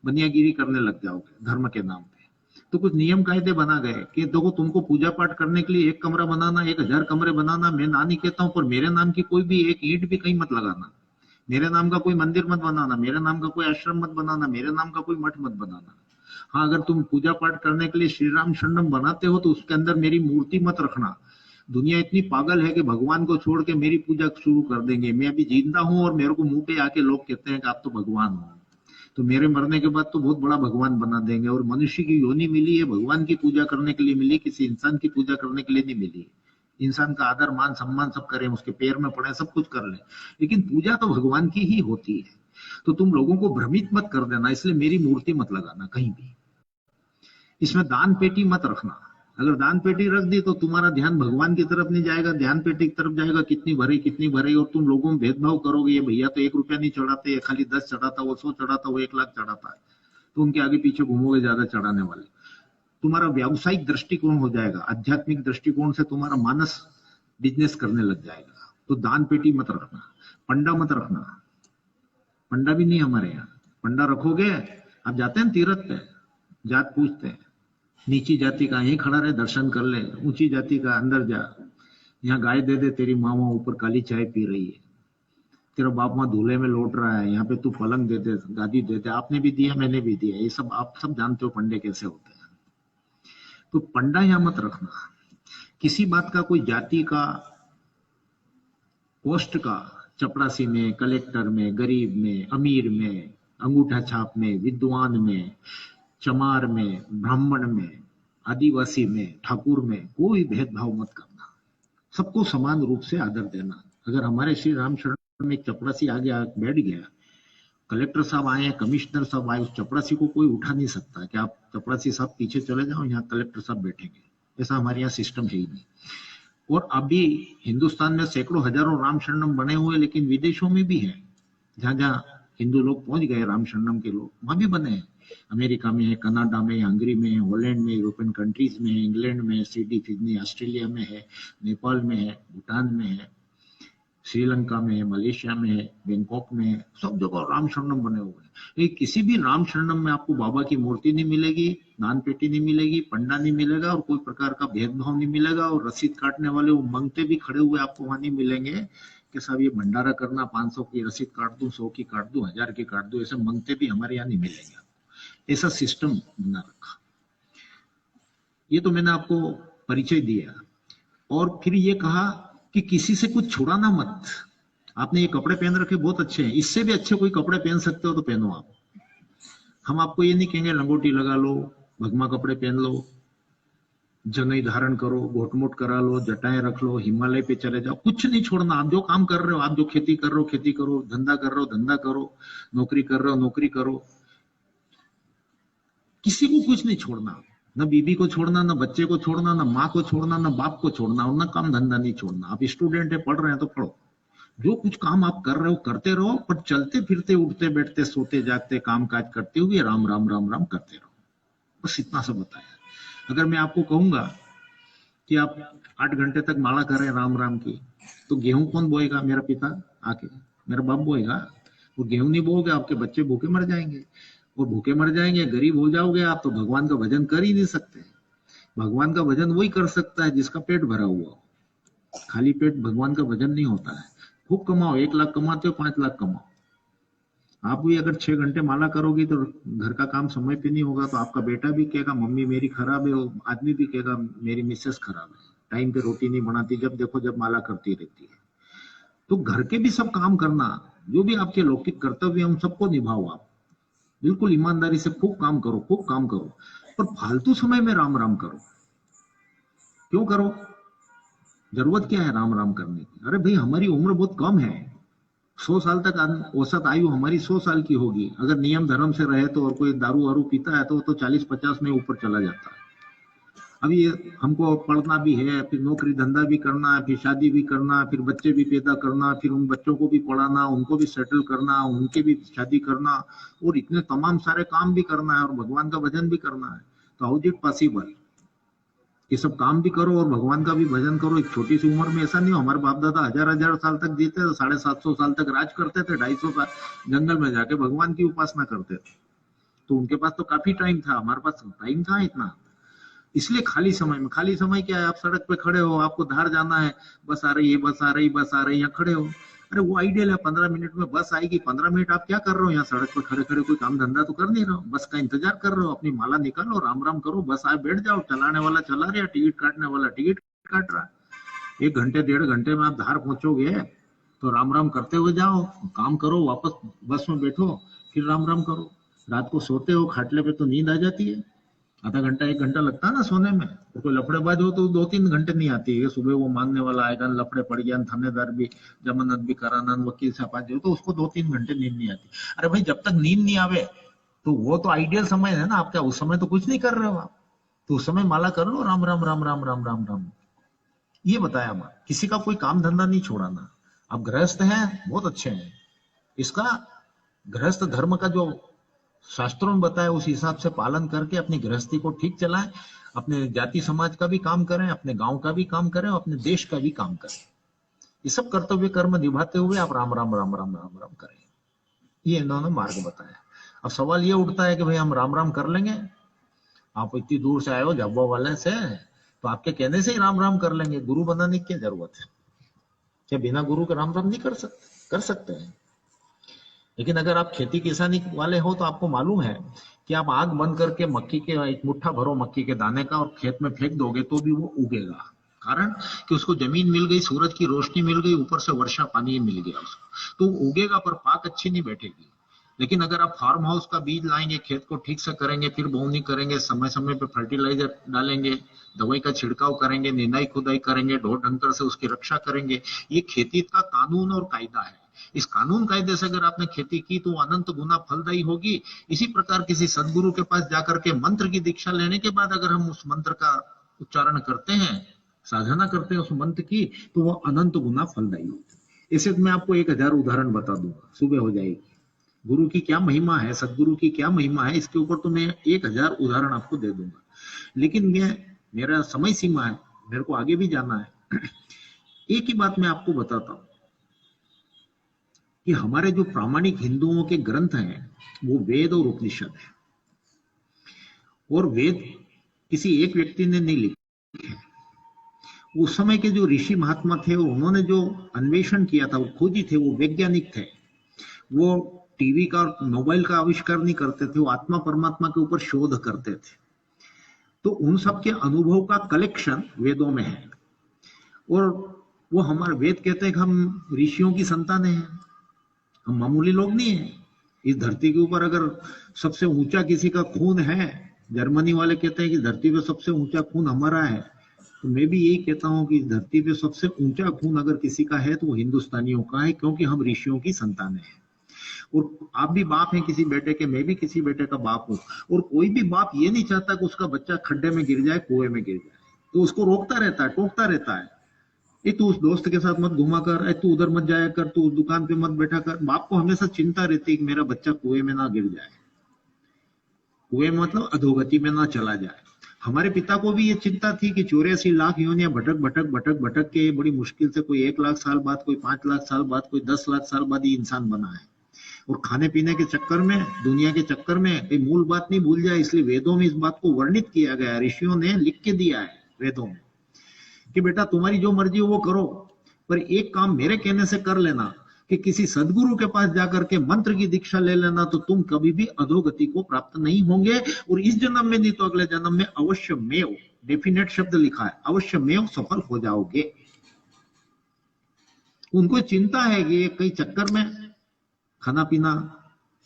बनियागिरी करने लग जाओगे धर्म के नाम पे। तो कुछ नियम कायदे बना गए कि देखो तुमको पूजा पाठ करने के लिए 1 कमरा बनाना, 1000 कमरे बनाना, मैं ना नहीं कहता हूं, पर मेरे नाम की कोई भी एक ईंट भी कहीं मत लगाना, मेरे नाम का कोई मंदिर मत बनाना, मेरे नाम का कोई आश्रम मत बनाना, मेरे नाम का कोई मठ मत बनाना। हाँ अगर तुम पूजा पाठ करने के लिए श्री राम शरणम बनाते हो तो उसके अंदर मेरी मूर्ति मत रखना। दुनिया इतनी पागल है कि भगवान को छोड़ के मेरी पूजा शुरू कर देंगे। मैं अभी जिंदा हूं और मेरे को मुंह पे आके लोग कहते हैं कि आप तो भगवान हो, तो मेरे मरने के बाद तो बहुत बड़ा भगवान बना देंगे। और मनुष्य की योनि मिली है भगवान की पूजा करने के लिए मिली, किसी इंसान की पूजा करने के लिए नहीं मिली। इंसान का आदर मान सम्मान सब करें, उसके पैर में पड़े, सब कुछ कर ले, लेकिन पूजा तो भगवान की ही होती है। तो तुम लोगों को भ्रमित मत कर देना, इसलिए मेरी मूर्ति मत लगाना कहीं भी। इसमें दान पेटी मत रखना, अगर दान पेटी रख दी तो तुम्हारा ध्यान भगवान की तरफ नहीं जाएगा, ध्यान पेटी की तरफ जाएगा कितनी भरी कितनी भरी। और तुम लोगों में भेदभाव करोगे, ये भैया तो 1 रुपया नहीं चढ़ाते, ये खाली 10 चढ़ाता, वो 100 चढ़ाता, वो 1 लाख चढ़ाता है, तो उनके आगे पीछे घूमोगे ज्यादा चढ़ाने वाले। तुम्हारा व्यावसायिक दृष्टिकोण हो जाएगा, आध्यात्मिक दृष्टिकोण से तुम्हारा मानस बिजनेस करने लग जाएगा। तो दान पेटी मत रखना, पंडा मत रखना, पंडा भी नहीं हमारे यहाँ। पंडा रखोगे, आप जाते हैं तीर्थ पे, जात पूछते हैं, नीची जाति का यहीं खड़ा रहे दर्शन कर ले, ऊंची जाति का अंदर जा, यहाँ गाय दे दे, तेरी माँ वहां ऊपर काली चाय पी रही है, तेरा बाप वहां दूल्हे में लौट रहा है, यहाँ पे तू पलंग दे दे, गादी दे दे, आपने भी दिया मैंने भी दिया, ये सब आप सब जानते हो पंडे कैसे होते हैं। तो पंडा यहाँ मत रखना। किसी बात का, कोई जाति का, पोस्ट का, चपरासी में, कलेक्टर में, गरीब में, अमीर में, अंगूठा छाप में, विद्वान में, चमार में, ब्राह्मण में, आदिवासी में, ठाकुर में, कोई भेदभाव मत करना, सबको समान रूप से आदर देना। अगर हमारे श्री राम शरण में एक चपरासी आगे बैठ गया, कलेक्टर साहब आए, कमिश्नर साहब आए, उस चपरासी को कोई उठा नहीं सकता कि आप चपरासी साहब पीछे चले जाओ, यहाँ कलेक्टर साहब बैठेंगे, ऐसा हमारे यहाँ सिस्टम है ही नहीं। और अभी हिंदुस्तान में सैकड़ों हजारों राम शरणम बने हुए, लेकिन विदेशों में भी है, जहां जहां हिंदू लोग पहुंच गए राम शरणम के लोग, वहां भी बने हैं। अमेरिका में है, कनाडा में, हंगरी में, हॉलैंड में, यूरोपियन कंट्रीज में, इंग्लैंड में, सिडनी, ऑस्ट्रेलिया में है, नेपाल में है, भूटान में है, श्रीलंका में, मलेशिया में, बैंकॉक में, सब जगह राम शरणम बने हुए हैं। लेकिन किसी भी राम शरणम में आपको बाबा की मूर्ति नहीं मिलेगी, दान पेटी नहीं मिलेगी, पंडा नहीं मिलेगा और कोई प्रकार का भेदभाव नहीं मिलेगा। और रसीद काटने वाले वो मंगते भी खड़े हुए आपको वहां नहीं मिलेंगे कि साहब ये भंडारा करना, 500 की रसीद काट दूं, 100 की काट दूं, 1000 की काट दूं, ऐसे मंगते भी हमारे यहाँ नहीं मिलेंगे। ऐसा सिस्टम बना रखा। ये तो मैंने आपको परिचय दिया। और फिर ये कहा कि किसी से कुछ छुड़ाना मत। आपने ये कपड़े पहन रखे बहुत अच्छे हैं, इससे भी अच्छे कोई कपड़े पहन सकते हो तो पहनो आप। हम आपको ये नहीं कहेंगे लंगोटी लगा लो, भगमा कपड़े पहन लो, जनेऊ धारण करो, घोटमोट करा लो, जटाएं रख लो, हिमालय पे चले जाओ, कुछ नहीं छोड़ना। आप जो काम कर रहे हो, आप जो खेती कर रहे हो खेती करो, धंधा कर रहे हो धंधा करो, नौकरी कर रहे हो नौकरी करो, किसी को कुछ नहीं छोड़ना। न बीबी को छोड़ना, न बच्चे को छोड़ना, न माँ को छोड़ना, न बाप को छोड़ना, और न काम धंधा नहीं छोड़ना। आप स्टूडेंट है, पढ़ रहे हैं तो पढ़ो, जो कुछ काम आप कर रहे हो करते रहो, पर चलते फिरते उठते बैठते सोते जागते काम काज करते हुए राम राम राम राम करते रहो। बस इतना सा बताया। अगर मैं आपको कहूंगा कि आप 8 घंटे तक माला करें राम राम की, तो गेहूं कौन बोएगा? मेरा पिता आके, मेरा बाप बोएगा। वो गेहूं नहीं बोओगे, आपके बच्चे भूखे मर जाएंगे, और भूखे मर जाएंगे, गरीब हो जाओगे आप, तो भगवान का भजन कर ही नहीं सकते। भगवान का भजन वही कर सकता है जिसका पेट भरा हुआ हो। खाली पेट भगवान का भजन नहीं होता है। खूब कमाओ, 1 लाख कमाते हो, 5 लाख कमाओ। आप भी अगर 6 घंटे माला करोगी तो घर का काम समय पे नहीं होगा, तो आपका बेटा भी कहेगा मम्मी मेरी खराब है, आदमी भी कहेगा मेरी मिसेस खराब है, टाइम पे रोटी नहीं बनाती, जब देखो जब माला करती रहती है। तो घर के भी सब काम करना, जो भी आपके लौकिक कर्तव्य हम सबको निभाओ। आप बिल्कुल ईमानदारी से खूब काम करो, खूब काम करो, पर फालतू समय में राम राम करो। क्यों करो? जरूरत क्या है राम राम करने की? अरे भाई हमारी उम्र बहुत कम है, 100 साल तक औसत आयु हमारी 100 साल की होगी। अगर नियम धर्म से रहे तो, और कोई दारू वारू पीता है तो 40-50 में ऊपर चला जाता है। अभी हमको पढ़ना भी है, फिर नौकरी धंधा भी करना है, फिर शादी भी करना, फिर बच्चे भी पैदा करना, फिर उन बच्चों को भी पढ़ाना, उनको भी सेटल करना, उनके भी शादी करना, और इतने तमाम सारे काम भी करना है, और भगवान का भजन भी करना है। तो हाउ इज इट पॉसिबल? ये सब काम भी करो और भगवान का भी भजन करो एक छोटी सी उम्र में। ऐसा नहीं हो, हमारे बाप दादा 1000-1000 साल तक जीते थे, 750 साल तक राज करते थे, 250 साल जंगल में जाके भगवान की उपासना करते थे। तो उनके पास तो काफी टाइम था, हमारे पास टाइम कहाँ इतना। इसलिए खाली समय में, खाली समय क्या है? आप सड़क पे खड़े हो, आपको धार जाना है, बस आ रही है, बस आ रही, बस आ रही, यहाँ खड़े हो। अरे वो आइडियल है, 15 मिनट में बस आएगी। 15 मिनट आप क्या कर रहे हो यहाँ सड़क पर खड़े खड़े? कोई काम धंधा तो कर नहीं रहे हो, बस का इंतजार कर रहे हो। अपनी माला निकालो, राम राम करो, बस आए बैठ जाओ। चलाने वाला चला रहा, टिकट काटने वाला टिकट काट रहा। 1 घंटे 1.5 घंटे में आप धार पहुंचोगे, तो राम राम करते हुए जाओ, काम करो, वापस बस में बैठो, फिर राम राम करो। रात को सोते हो खाटले पे तो नींद आ जाती है, आधा घंटा 1 घंटा लगता है ना सोने में। तो कोई लफड़ेबाज हो तो 2-3 घंटे नहीं आती है। सुबह वो मांगने वाला आएगा, लफड़े पड़ गया, थानेदार भी जमानत भी कराना, वकील से पास तो उसको 2-3 घंटे नींद नहीं आती। अरे भाई जब तक नींद नहीं आवे तो वो तो आइडियल समय है ना आपका, उस समय तो कुछ नहीं कर रहे हो आप, तो उस समय माला कर लो, राम राम राम राम राम राम राम। ये बताया मैं, किसी का कोई काम धंधा नहीं छोड़ाना। आप गृहस्थ हैं, बहुत अच्छे हैं, इसका गृहस्थ धर्म का जो शास्त्रों में बताया उस हिसाब से पालन करके अपनी गृहस्थी को ठीक चलाएं। अपने जाति समाज का भी काम करें, अपने गांव का भी काम करें, अपने देश का भी काम करें। ये सब कर्तव्य कर्म निभाते हुए आप राम राम राम राम राम राम करें। ये इन्होंने मार्ग बताया। अब सवाल ये उठता है कि भाई हम राम राम कर लेंगे, आप इतनी दूर से आए हो झाबुआ वाले से, तो आपके कहने से ही राम राम कर लेंगे, गुरु बनाने की क्या जरूरत है? क्या बिना गुरु के राम राम नहीं कर सकते? कर सकते हैं। लेकिन अगर आप खेती किसानी वाले हो तो आपको मालूम है कि आप आग बंद करके मक्की के एक मुट्ठा भरो मक्की के दाने का और खेत में फेंक दोगे तो भी वो उगेगा। कारण कि उसको जमीन मिल गई, सूरज की रोशनी मिल गई, ऊपर से वर्षा पानी मिल गया उसको, तो उगेगा, पर पाक अच्छी नहीं बैठेगी। लेकिन अगर आप फार्म हाउस का बीज लाएंगे, खेत को ठीक से करेंगे, फिर बोवनी करेंगे, समय समय पे फर्टिलाइजर डालेंगे, दवाई का छिड़काव करेंगे, निंदाई खुदाई करेंगे, ढोर ढंकर से उसकी रक्षा करेंगे, ये खेती का कानून और कायदा है। इस कानून कायदे से अगर आपने खेती की तो अनंत गुना फलदायी होगी। इसी प्रकार किसी सदगुरु के पास जाकर के मंत्र की दीक्षा लेने के बाद अगर हम उस मंत्र का उच्चारण करते हैं, साधना करते हैं उस मंत्र की, तो वह अनंत गुना फलदायी होती है। इसे मैं आपको 1000 उदाहरण बता दूंगा, सुबह हो जाएगी। गुरु की क्या महिमा है, सदगुरु की क्या महिमा है, इसके ऊपर तो मैं 1000 उदाहरण आपको दे दूंगा। लेकिन मेरा समय सीमा है, मेरे को आगे भी जाना है। एक ही बात मैं आपको बताता हूं, कि हमारे जो प्रामाणिक हिंदुओं के ग्रंथ हैं वो वेद और उपनिषद है, और वेद किसी एक व्यक्ति ने नहीं लिखे। उस समय के जो ऋषि महात्मा थे उन्होंने जो अन्वेषण किया था, वो खोजी थे, वो वैज्ञानिक थे। वो टीवी का और मोबाइल का आविष्कार नहीं करते थे, वो आत्मा परमात्मा के ऊपर शोध करते थे। तो उन सब के अनुभव का कलेक्शन वेदों में है। और वो हमारे वेद कहते हैं कि हम ऋषियों की संतानें हैं, हम मामूली लोग नहीं है। इस धरती के ऊपर अगर सबसे ऊंचा किसी का खून है, जर्मनी वाले कहते हैं कि धरती पे सबसे ऊंचा खून हमारा है, तो मैं भी यही कहता हूं कि धरती पे सबसे ऊंचा खून अगर किसी का है तो वो हिंदुस्तानियों का है, क्योंकि हम ऋषियों की संतानें हैं। और आप भी बाप हैं किसी बेटे के, मैं भी किसी बेटे का बाप हूं। और कोई भी बाप ये नहीं चाहता कि उसका बच्चा खड्डे में गिर जाए, कुएं में गिर जाए, तो उसको रोकता रहता है, टोकता रहता है, ये तू उस दोस्त के साथ मत घुमा कर, तू उधर मत जाया कर, तू उस दुकान पे मत बैठा कर। बाप को हमेशा चिंता रहती है कि मेरा बच्चा कुएं में ना गिर जाए, कुएं मतलब अधोगति में ना चला जाए। हमारे पिता को भी ये चिंता थी कि 84 लाख योनियां भटक भटक भटक भटक के बड़ी मुश्किल से कोई 1 लाख साल बाद, कोई 5 लाख साल बाद, कोई 10 लाख साल बाद ही इंसान बना है। और खाने पीने के चक्कर में, दुनिया के चक्कर में कोई मूल बात नहीं भूल जाए, इसलिए वेदों में इस बात को वर्णित किया गया, ऋषियों ने लिख के दिया है वेदों में कि बेटा तुम्हारी जो मर्जी हो वो करो, पर एक काम मेरे कहने से कर लेना कि किसी सदगुरु के पास जाकर के मंत्र की दीक्षा ले लेना, तो तुम कभी भी अधोगति को प्राप्त नहीं होंगे। और इस जन्म में नहीं तो अगले जन्म में अवश्य मेव, डेफिनेट शब्द लिखा है, अवश्य मेव सफल हो जाओगे। उनको चिंता है कि ये कई चक्कर में, खाना पीना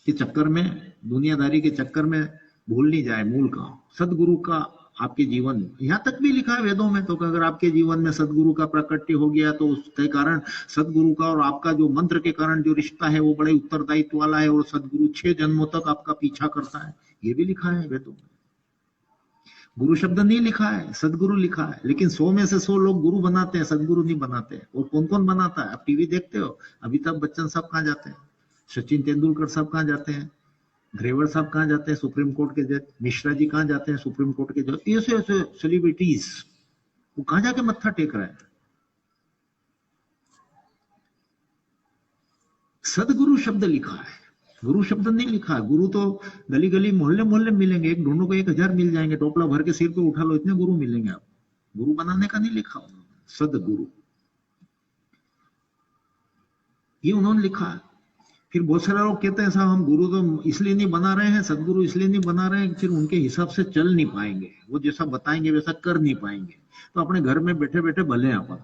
के चक्कर में, दुनियादारी के चक्कर में भूल नहीं जाए मूल का, सदगुरु का आपके जीवन में। यहां तक भी लिखा है वेदों में तो कि अगर आपके जीवन में सदगुरु का प्राकट्य हो गया तो उसके कारण सदगुरु का और आपका जो मंत्र के कारण जो रिश्ता है वो बड़े उत्तरदायित्व वाला है, और सदगुरु 6 जन्मों तक आपका पीछा करता है। ये भी लिखा है वेदों में। गुरु शब्द नहीं लिखा है, सदगुरु लिखा है। लेकिन 100 में से 100 लोग गुरु बनाते हैं, सदगुरु नहीं बनाते। और कौन कौन बनाता है? आप टीवी देखते हो, अमिताभ बच्चन साहब कहाँ जाते हैं, सचिन तेंदुलकर साहब कहाँ जाते हैं, ग्रेवर साहब कहाँ जाते हैं सुप्रीम कोर्ट के जज, मिश्रा जी कहाँ जाते हैं सुप्रीम कोर्ट के जज, ऐसे ऐसे सेलिब्रिटीज, वो कहाँ जाके मत्था टेक रहा है? सदगुरु शब्द लिखा है, गुरु शब्द नहीं लिखा है। गुरु तो गली गली मोहल्ले मोहल्ले मिलेंगे, एक ढूंढो को 1000 मिल जाएंगे, टोपला भर के सिर पे उठा लो, इतने गुरु मिलेंगे आपको। गुरु बनाने का नहीं लिखा उन्होंने, सदगुरु ये उन्होंने लिखा है। फिर बहुत सारे लोग कहते हैं साहब हम गुरु तो इसलिए नहीं बना रहे हैं, सदगुरु इसलिए नहीं बना रहे हैं, फिर उनके हिसाब से चल नहीं पाएंगे, वो जैसा बताएंगे वैसा कर नहीं पाएंगे, तो अपने घर में बैठे बैठे भले अपन।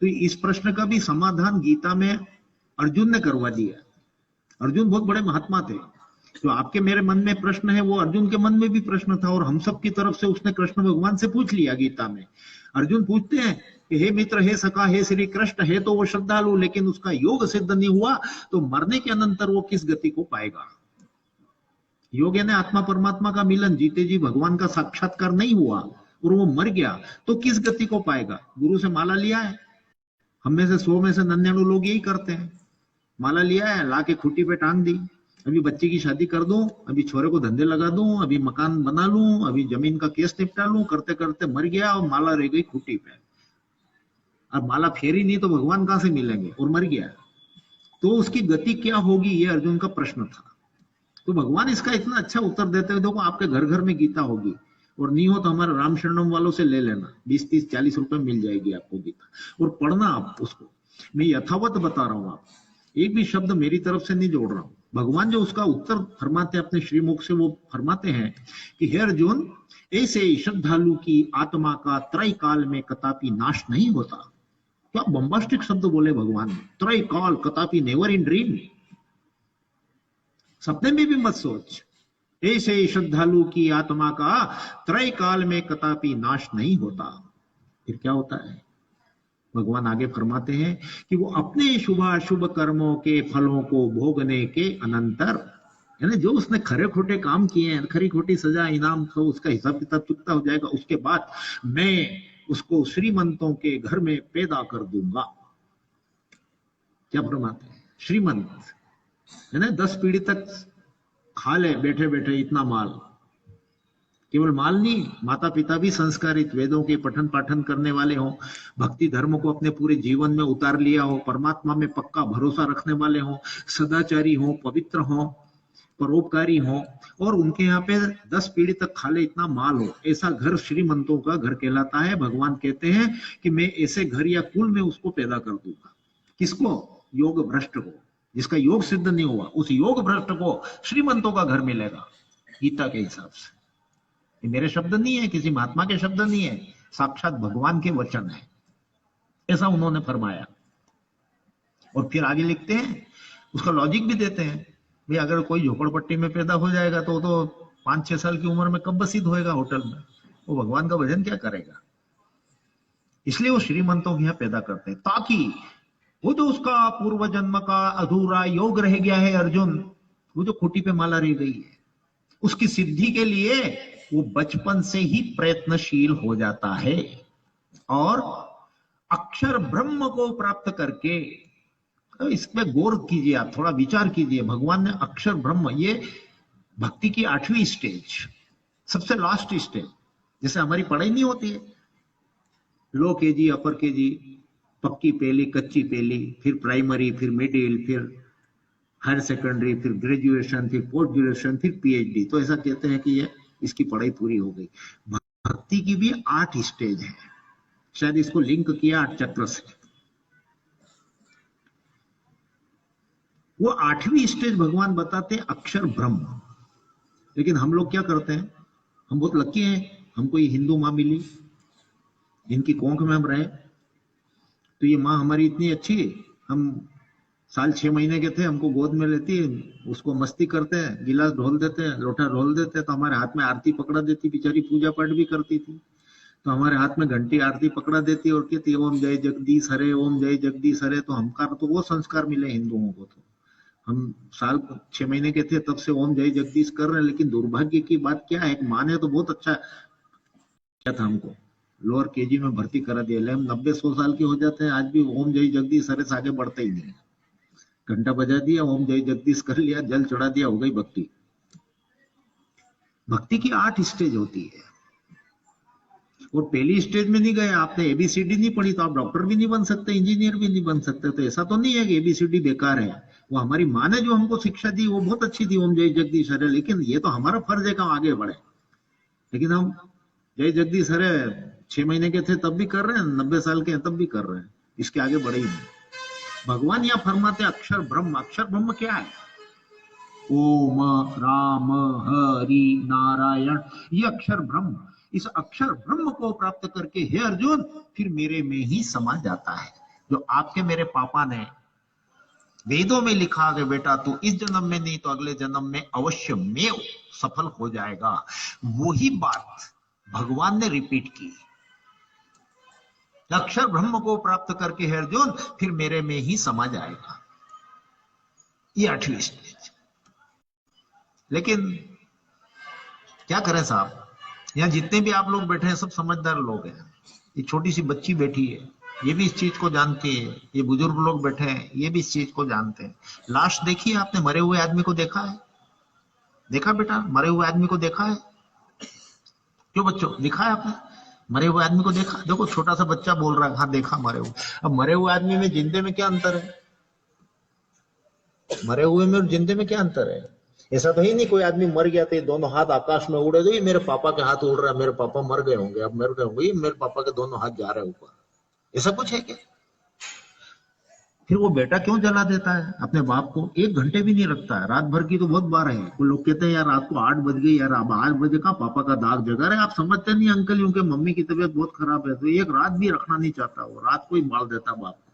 तो इस प्रश्न का भी समाधान गीता में अर्जुन ने करवा दिया। अर्जुन बहुत बड़े महात्मा थे, जो आपके मेरे मन में प्रश्न है वो अर्जुन के मन में भी प्रश्न था, और हम सब की तरफ से उसने कृष्ण भगवान से पूछ लिया गीता में। अर्जुन पूछते हैं कि हे मित्र, हे सखा, हे श्री कृष्ण, है तो वो श्रद्धालु, लेकिन उसका योग सिद्ध नहीं हुआ, तो मरने के अनंतर वो किस गति को पाएगा? योग यानी आत्मा परमात्मा का मिलन, जीते जी भगवान का साक्षात्कार नहीं हुआ और वो मर गया, तो किस गति को पाएगा? गुरु से माला लिया है, हम में से 100 में से 99 लोग यही करते हैं, माला लिया है, ला के खूटी पे टांग दी, अभी बच्चे की शादी कर दूं, अभी छोरे को धंधे लगा दूं, अभी मकान बना लूं, अभी जमीन का केस निपटा लूं, करते करते मर गया और माला रह गई खूटी पे। अब माला फेरी नहीं तो भगवान कहां से मिलेंगे, और मर गया, तो उसकी गति क्या होगी, ये अर्जुन का प्रश्न था। तो भगवान इसका इतना अच्छा उत्तर देते हुए, देखो आपके घर घर में गीता होगी, और नहीं हो तो हमारे राम शरणम वालों से ले लेना, 20 30 40 रुपए मिल जाएगी आपको गीता, और पढ़ना आप उसको। मैं यथावत बता रहा हूं, आप एक भी शब्द मेरी तरफ से नहीं जोड़ रहा हूं। भगवान जो उसका उत्तर फरमाते हैं अपने श्रीमुख से, वो फरमाते हैं कि हे अर्जुन, ऐसे श्रद्धालु की आत्मा का त्रय काल में कदापि नाश नहीं होता। क्या बम्बास्टिक शब्द बोले भगवान ने, त्रय काल कदापि, नेवर इन ड्रीम, सपने में भी मत सोच। ऐसे श्रद्धालु की आत्मा का त्रय काल में कदापि नाश नहीं होता। फिर क्या होता है? भगवान आगे फरमाते हैं कि वो अपने शुभाशुभ कर्मों के फलों को भोगने के अनंतर, यानी जो उसने खरे खोटे काम किए हैं, खरी खोटी सजा इनाम, तो उसका हिसाब किताब चुकता हो जाएगा, उसके बाद मैं उसको श्रीमंतों के घर में पैदा कर दूंगा। क्या फरमाते हैं? श्रीमंत है ना, 10 पीढ़ी तक खा ले बैठे बैठे इतना माल, केवल माल नहीं, माता पिता भी संस्कारित, वेदों के पठन पाठन करने वाले हों, भक्ति धर्म को अपने पूरे जीवन में उतार लिया हो, परमात्मा में पक्का भरोसा रखने वाले हों, सदाचारी हों, पवित्र हों, परोपकारी हों, और उनके यहाँ पे 10 पीढ़ी तक खा ले इतना माल हो, ऐसा घर श्रीमंतों का घर कहलाता है। भगवान कहते हैं कि मैं ऐसे घर या कुल में उसको पैदा कर दूंगा। किसको? योग भ्रष्ट को, जिसका योग सिद्ध नहीं हुआ, उस योग भ्रष्ट को श्रीमंतों का घर मिलेगा, गीता के हिसाब से। ये मेरे शब्द नहीं है, किसी महात्मा के शब्द नहीं है, साक्षात भगवान के वचन है, ऐसा उन्होंने फरमाया। और फिर आगे लिखते हैं, उसका लॉजिक भी देते हैं, भाई अगर कोई झोपड़पट्टी में पैदा हो जाएगा तो 5-6 साल की उम्र में कब बसीद होएगा होटल में, वो भगवान का भजन क्या करेगा। इसलिए वो श्रीमंतों के यहाँ पैदा करते हैं, ताकि वो जो उसका पूर्व जन्म का अधूरा योग रह गया है अर्जुन, वो जो खूंटी पे माला रह गई है, उसकी सिद्धि के लिए वो बचपन से ही प्रयत्नशील हो जाता है। और अक्षर ब्रह्म को प्राप्त करके, इस पे गौर कीजिए, आप थोड़ा विचार कीजिए, भगवान ने अक्षर ब्रह्म, ये भक्ति की 8वीं स्टेज, सबसे लास्ट स्टेज। जैसे हमारी पढ़ाई नहीं होती है, लो केजी, अपर केजी, पक्की पहली, कच्ची पहली, फिर प्राइमरी, फिर मिडिल, फिर हायर सेकेंडरी, फिर ग्रेजुएशन, फिर पोस्ट ग्रेजुएशन, फिर पीएचडी, तो ऐसा कहते हैं कि ये इसकी पढ़ाई पूरी हो गई। भक्ति की भी 8 स्टेज है, शायद इसको लिंक किया 8 चक्र से। वो 8वीं स्टेज भगवान बताते हैं अक्षर ब्रह्म। लेकिन हम लोग क्या करते हैं, हम बहुत लकी हैं, हमको ये हिंदू माँ मिली, इनकी कोंख में हम रहे, तो ये माँ हमारी इतनी अच्छी, हम साल 6 महीने के थे, हमको गोद में लेती, उसको मस्ती करते हैं, गिलास ढोल देते हैं, लोटा ढोल देते हैं, तो हमारे हाथ में आरती पकड़ा देती, बेचारी पूजा पाठ भी करती थी, तो हमारे हाथ में घंटी आरती पकड़ा देती और कहती ओम जय जगदीश हरे, ओम जय जगदीश हरे। तो हमका तो वो संस्कार मिले हिंदुओं को, तो हम साल 6 महीने के थे तब से ओम जय जगदीश कर रहे हैं। लेकिन दुर्भाग्य की बात क्या है, एक माँ ने तो बहुत अच्छा क्या था, हमको लोअर केजी में भर्ती करा दिया। हम 90-100 साल के हो जाते हैं, आज भी ओम जय जगदीश हरे से आगे बढ़ते ही नहीं। घंटा बजा दिया, ओम जय जगदीश कर लिया, जल चढ़ा दिया, हो गई भक्ति। भक्ति की 8 स्टेज होती है, और पहली स्टेज में नहीं गए, आपने एबीसीडी नहीं पढ़ी तो आप डॉक्टर भी नहीं बन सकते, इंजीनियर भी नहीं बन सकते। तो ऐसा तो नहीं है कि एबीसीडी बेकार है, वो हमारी माँ ने जो हमको शिक्षा दी वो बहुत अच्छी थी, ओम जय जगदीश हरे। लेकिन ये तो हमारा फर्ज है कि हम आगे बढ़े। लेकिन हम जय जगदीश हरे 6 महीने के थे तब भी कर रहे हैं, 90 साल के हैं तब भी कर रहे हैं, इसके आगे बढ़े ही नहीं। भगवान यहां फरमाते अक्षर ब्रह्म। अक्षर ब्रह्म क्या है? ओम राम हरि नारायण, ये अक्षर ब्रह्म। इस अक्षर ब्रह्म को प्राप्त करके हे अर्जुन फिर मेरे में ही समा जाता है। जो आपके मेरे पापा ने वेदों में लिखा कि बेटा तू इस जन्म में नहीं तो अगले जन्म में अवश्य में सफल हो जाएगा, वही बात भगवान ने रिपीट की। अक्षर ब्रह्म को प्राप्त करके हे अर्जुन फिर मेरे में ही समा जाएगा, ये 8वीं स्टेज। लेकिन क्या करें साहब, यहां जितने भी आप लोग बैठे हैं सब समझदार लोग हैं। ये छोटी सी बच्ची बैठी है, ये भी इस चीज को जानती है, ये बुजुर्ग लोग बैठे हैं, ये भी इस चीज को जानते हैं। लाश देखी है आपने? मरे हुए आदमी को देखा है? देखा बेटा, मरे हुए आदमी को देखा है? क्यों बच्चों, दिखा है आपने मरे हुए आदमी को? देखा? देखो छोटा सा बच्चा बोल रहा है हाँ देखा मरे हुए। अब मरे हुए आदमी में जिंदे में क्या अंतर है? मरे हुए में और जिंदे में क्या अंतर है? ऐसा तो ही नहीं कोई आदमी मर गया तो दोनों हाथ आकाश में उड़े, तो ये मेरे पापा के हाथ उड़ रहा है, मेरे पापा मर गए होंगे, अब मर गए होंगे, मेरे पापा के दोनों हाथ जा रहे हैं ऊपर, ऐसा कुछ है क्या? फिर वो बेटा क्यों जला देता है अपने बाप को? 1 घंटे भी नहीं रखता है, रात भर की तो बहुत बार है। कोई लोग कहते हैं यार रात को 8 बज गई, यार अब 8 बजे का पापा का दाग जगा रहे। आप समझते नहीं अंकल, उनके मम्मी की तबीयत बहुत खराब है, तो 1 रात भी रखना नहीं चाहता, वो रात को ही मार देता बाप को।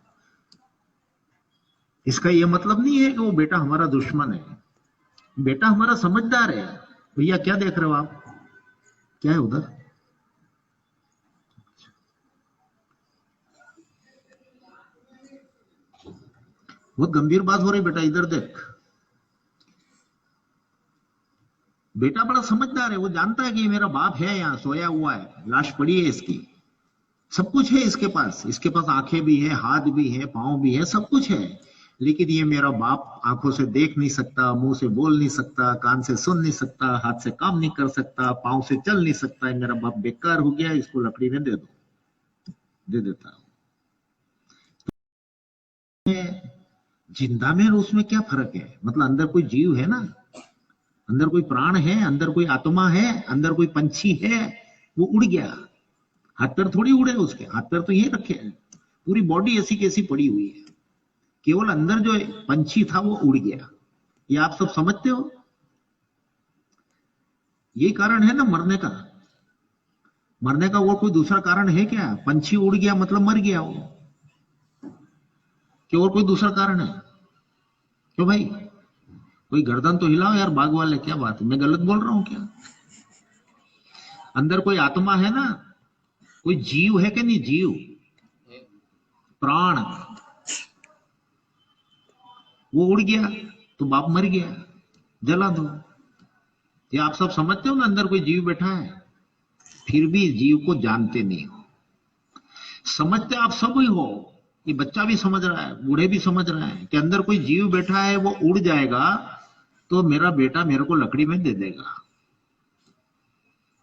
इसका ये मतलब नहीं है कि वो बेटा हमारा दुश्मन है, बेटा हमारा समझदार है। भैया क्या देख रहे हो आप? क्या है उधर? बहुत गंभीर बात हो रही बेटा, इधर देख। बेटा बड़ा समझदार है, वो जानता है कि मेरा बाप है, यहाँ सोया हुआ है, लाश पड़ी है इसकी, सब कुछ है इसके पास। इसके पास आंखें भी है, हाथ भी है, पांव भी है, सब कुछ है। लेकिन ये मेरा बाप आंखों से देख नहीं सकता, मुंह से बोल नहीं सकता, कान से सुन नहीं सकता, हाथ से काम नहीं कर सकता, पांव से चल नहीं सकता है, मेरा बाप बेकार हो गया, इसको लकड़ी में दे दो। दे देता हूं। जिंदा में और उसमें क्या फर्क है? मतलब अंदर कोई जीव है ना, अंदर कोई प्राण है, अंदर कोई आत्मा है, अंदर कोई पंछी है। वो उड़ गया, हाथ पैर थोड़ी उड़े उसके, हाथ पैर तो यही रखे हैं, पूरी बॉडी ऐसी कैसी पड़ी हुई है, केवल अंदर जो पंछी था वो उड़ गया। ये आप सब समझते हो? ये कारण है ना मरने का। मरने का और कोई दूसरा कारण है क्या? पंछी उड़ गया मतलब मर गया वो, कि और कोई दूसरा कारण है? क्यों भाई, कोई गर्दन तो हिलाओ यार, बाग वाले, क्या बात है, मैं गलत बोल रहा हूं क्या? अंदर कोई आत्मा है ना, कोई जीव है कि नहीं? जीव, प्राण, वो उड़ गया तो बाप मर गया, जला दो। ये आप सब समझते हो ना, अंदर कोई जीव बैठा है, फिर भी जीव को जानते नहीं हो। समझते आप सब ही हो, ये बच्चा भी समझ रहा है, बूढ़े भी समझ रहे हैं कि अंदर कोई जीव बैठा है, वो उड़ जाएगा तो मेरा बेटा मेरे को लकड़ी में दे देगा।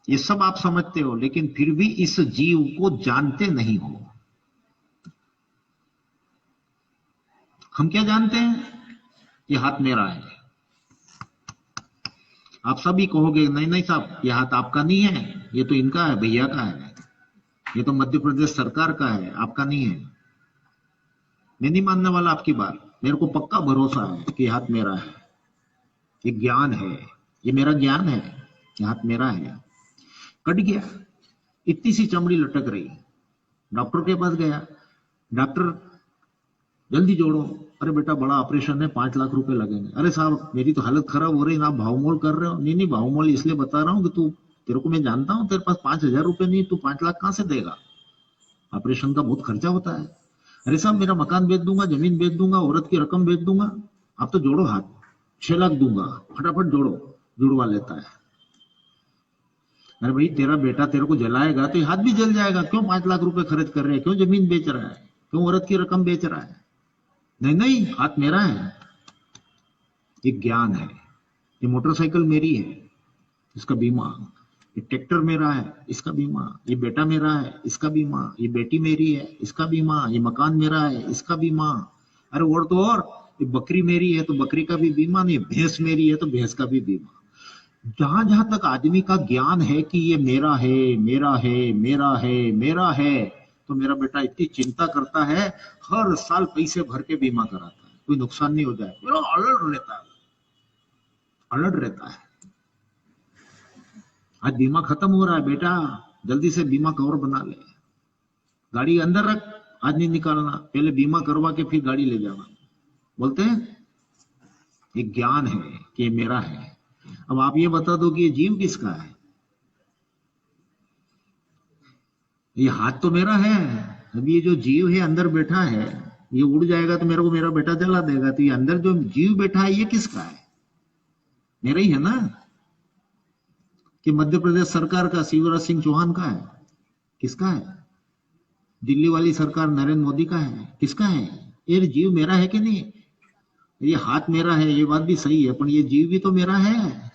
ये सब आप समझते हो, लेकिन फिर भी इस जीव को जानते नहीं हो। हम क्या जानते हैं? ये हाथ मेरा है। आप सभी कहोगे नहीं नहीं साहब, ये हाथ आपका नहीं है, ये तो इनका है, भैया का है, ये तो मध्य प्रदेश सरकार का है, आपका नहीं है। मैं नहीं मानने वाला आपकी बात, मेरे को पक्का भरोसा है कि हाथ मेरा है। ये ज्ञान है, ये मेरा ज्ञान है, ये हाथ मेरा है। कट गया, इतनी सी चमड़ी लटक रही, डॉक्टर के पास गया, डॉक्टर जल्दी जोड़ो। अरे बेटा बड़ा ऑपरेशन है, 5 लाख रुपए लगेंगे। अरे साहब मेरी तो हालत खराब हो रही है, आप भावमोल कर रहे हो। नहीं नहीं, भावमोल इसलिए बता रहा हूँ कि तू, तेरे को मैं जानता हूँ, तेरे पास 5,000 रुपए नहीं, तू 5 लाख कहां से देगा? ऑपरेशन का बहुत खर्चा होता है। अरे साहब मेरा मकान बेच दूंगा, जमीन बेच दूंगा, औरत की रकम बेच दूंगा, आप तो जोड़ो हाथ, 6 लाख दूंगा, फटाफट जोड़ो। जुड़वा लेता है। अरे भाई तेरा बेटा तेरे को जलाएगा तो हाथ भी जल जाएगा, क्यों 5 लाख रुपए खर्च कर रहे हैं? क्यों जमीन बेच रहा है? क्यों औरत की रकम बेच रहा है? नहीं नहीं, हाथ मेरा है, ये ज्ञान है। ये मोटरसाइकिल मेरी है, इसका बीमा। ये ट्रैक्टर मेरा है, इसका बीमा। ये बेटा मेरा है, इसका बीमा। ये बेटी मेरी है, इसका बीमा। ये मकान मेरा है, इसका बीमा। अरे और तो और, ये बकरी मेरी है तो बकरी का भी बीमा। नहीं, भैंस मेरी है तो भैंस का भी बीमा। जहां जहां तक आदमी का ज्ञान है कि ये मेरा है, मेरा है, मेरा है, मेरा है, तो मेरा बेटा इतनी चिंता करता है, हर साल पैसे भर के बीमा कराता है, कोई नुकसान नहीं हो जाए, मेरा अलर्ट रहता है, अलर्ट रहता है। आज बीमा खत्म हो रहा है बेटा, जल्दी से बीमा कवर बना ले, गाड़ी अंदर रख, आज नहीं निकालना, पहले बीमा करवा के फिर गाड़ी ले जाना। बोलते हैं ये ज्ञान है कि ये मेरा है। अब आप ये बता दो कि ये जीव किसका है? ये हाथ तो मेरा है, अब ये जो जीव है अंदर बैठा है, ये उड़ जाएगा तो मेरे को मेरा बेटा जला देगा, तो ये अंदर जो जीव बैठा है ये किसका है? मेरा ही है ना। कि मध्य प्रदेश सरकार का, शिवराज सिंह चौहान का है? किसका है? दिल्ली वाली सरकार नरेंद्र मोदी का है? किसका है? ये जीव मेरा है कि नहीं? ये हाथ मेरा है, ये बात भी सही है, पर ये जीव भी तो मेरा है।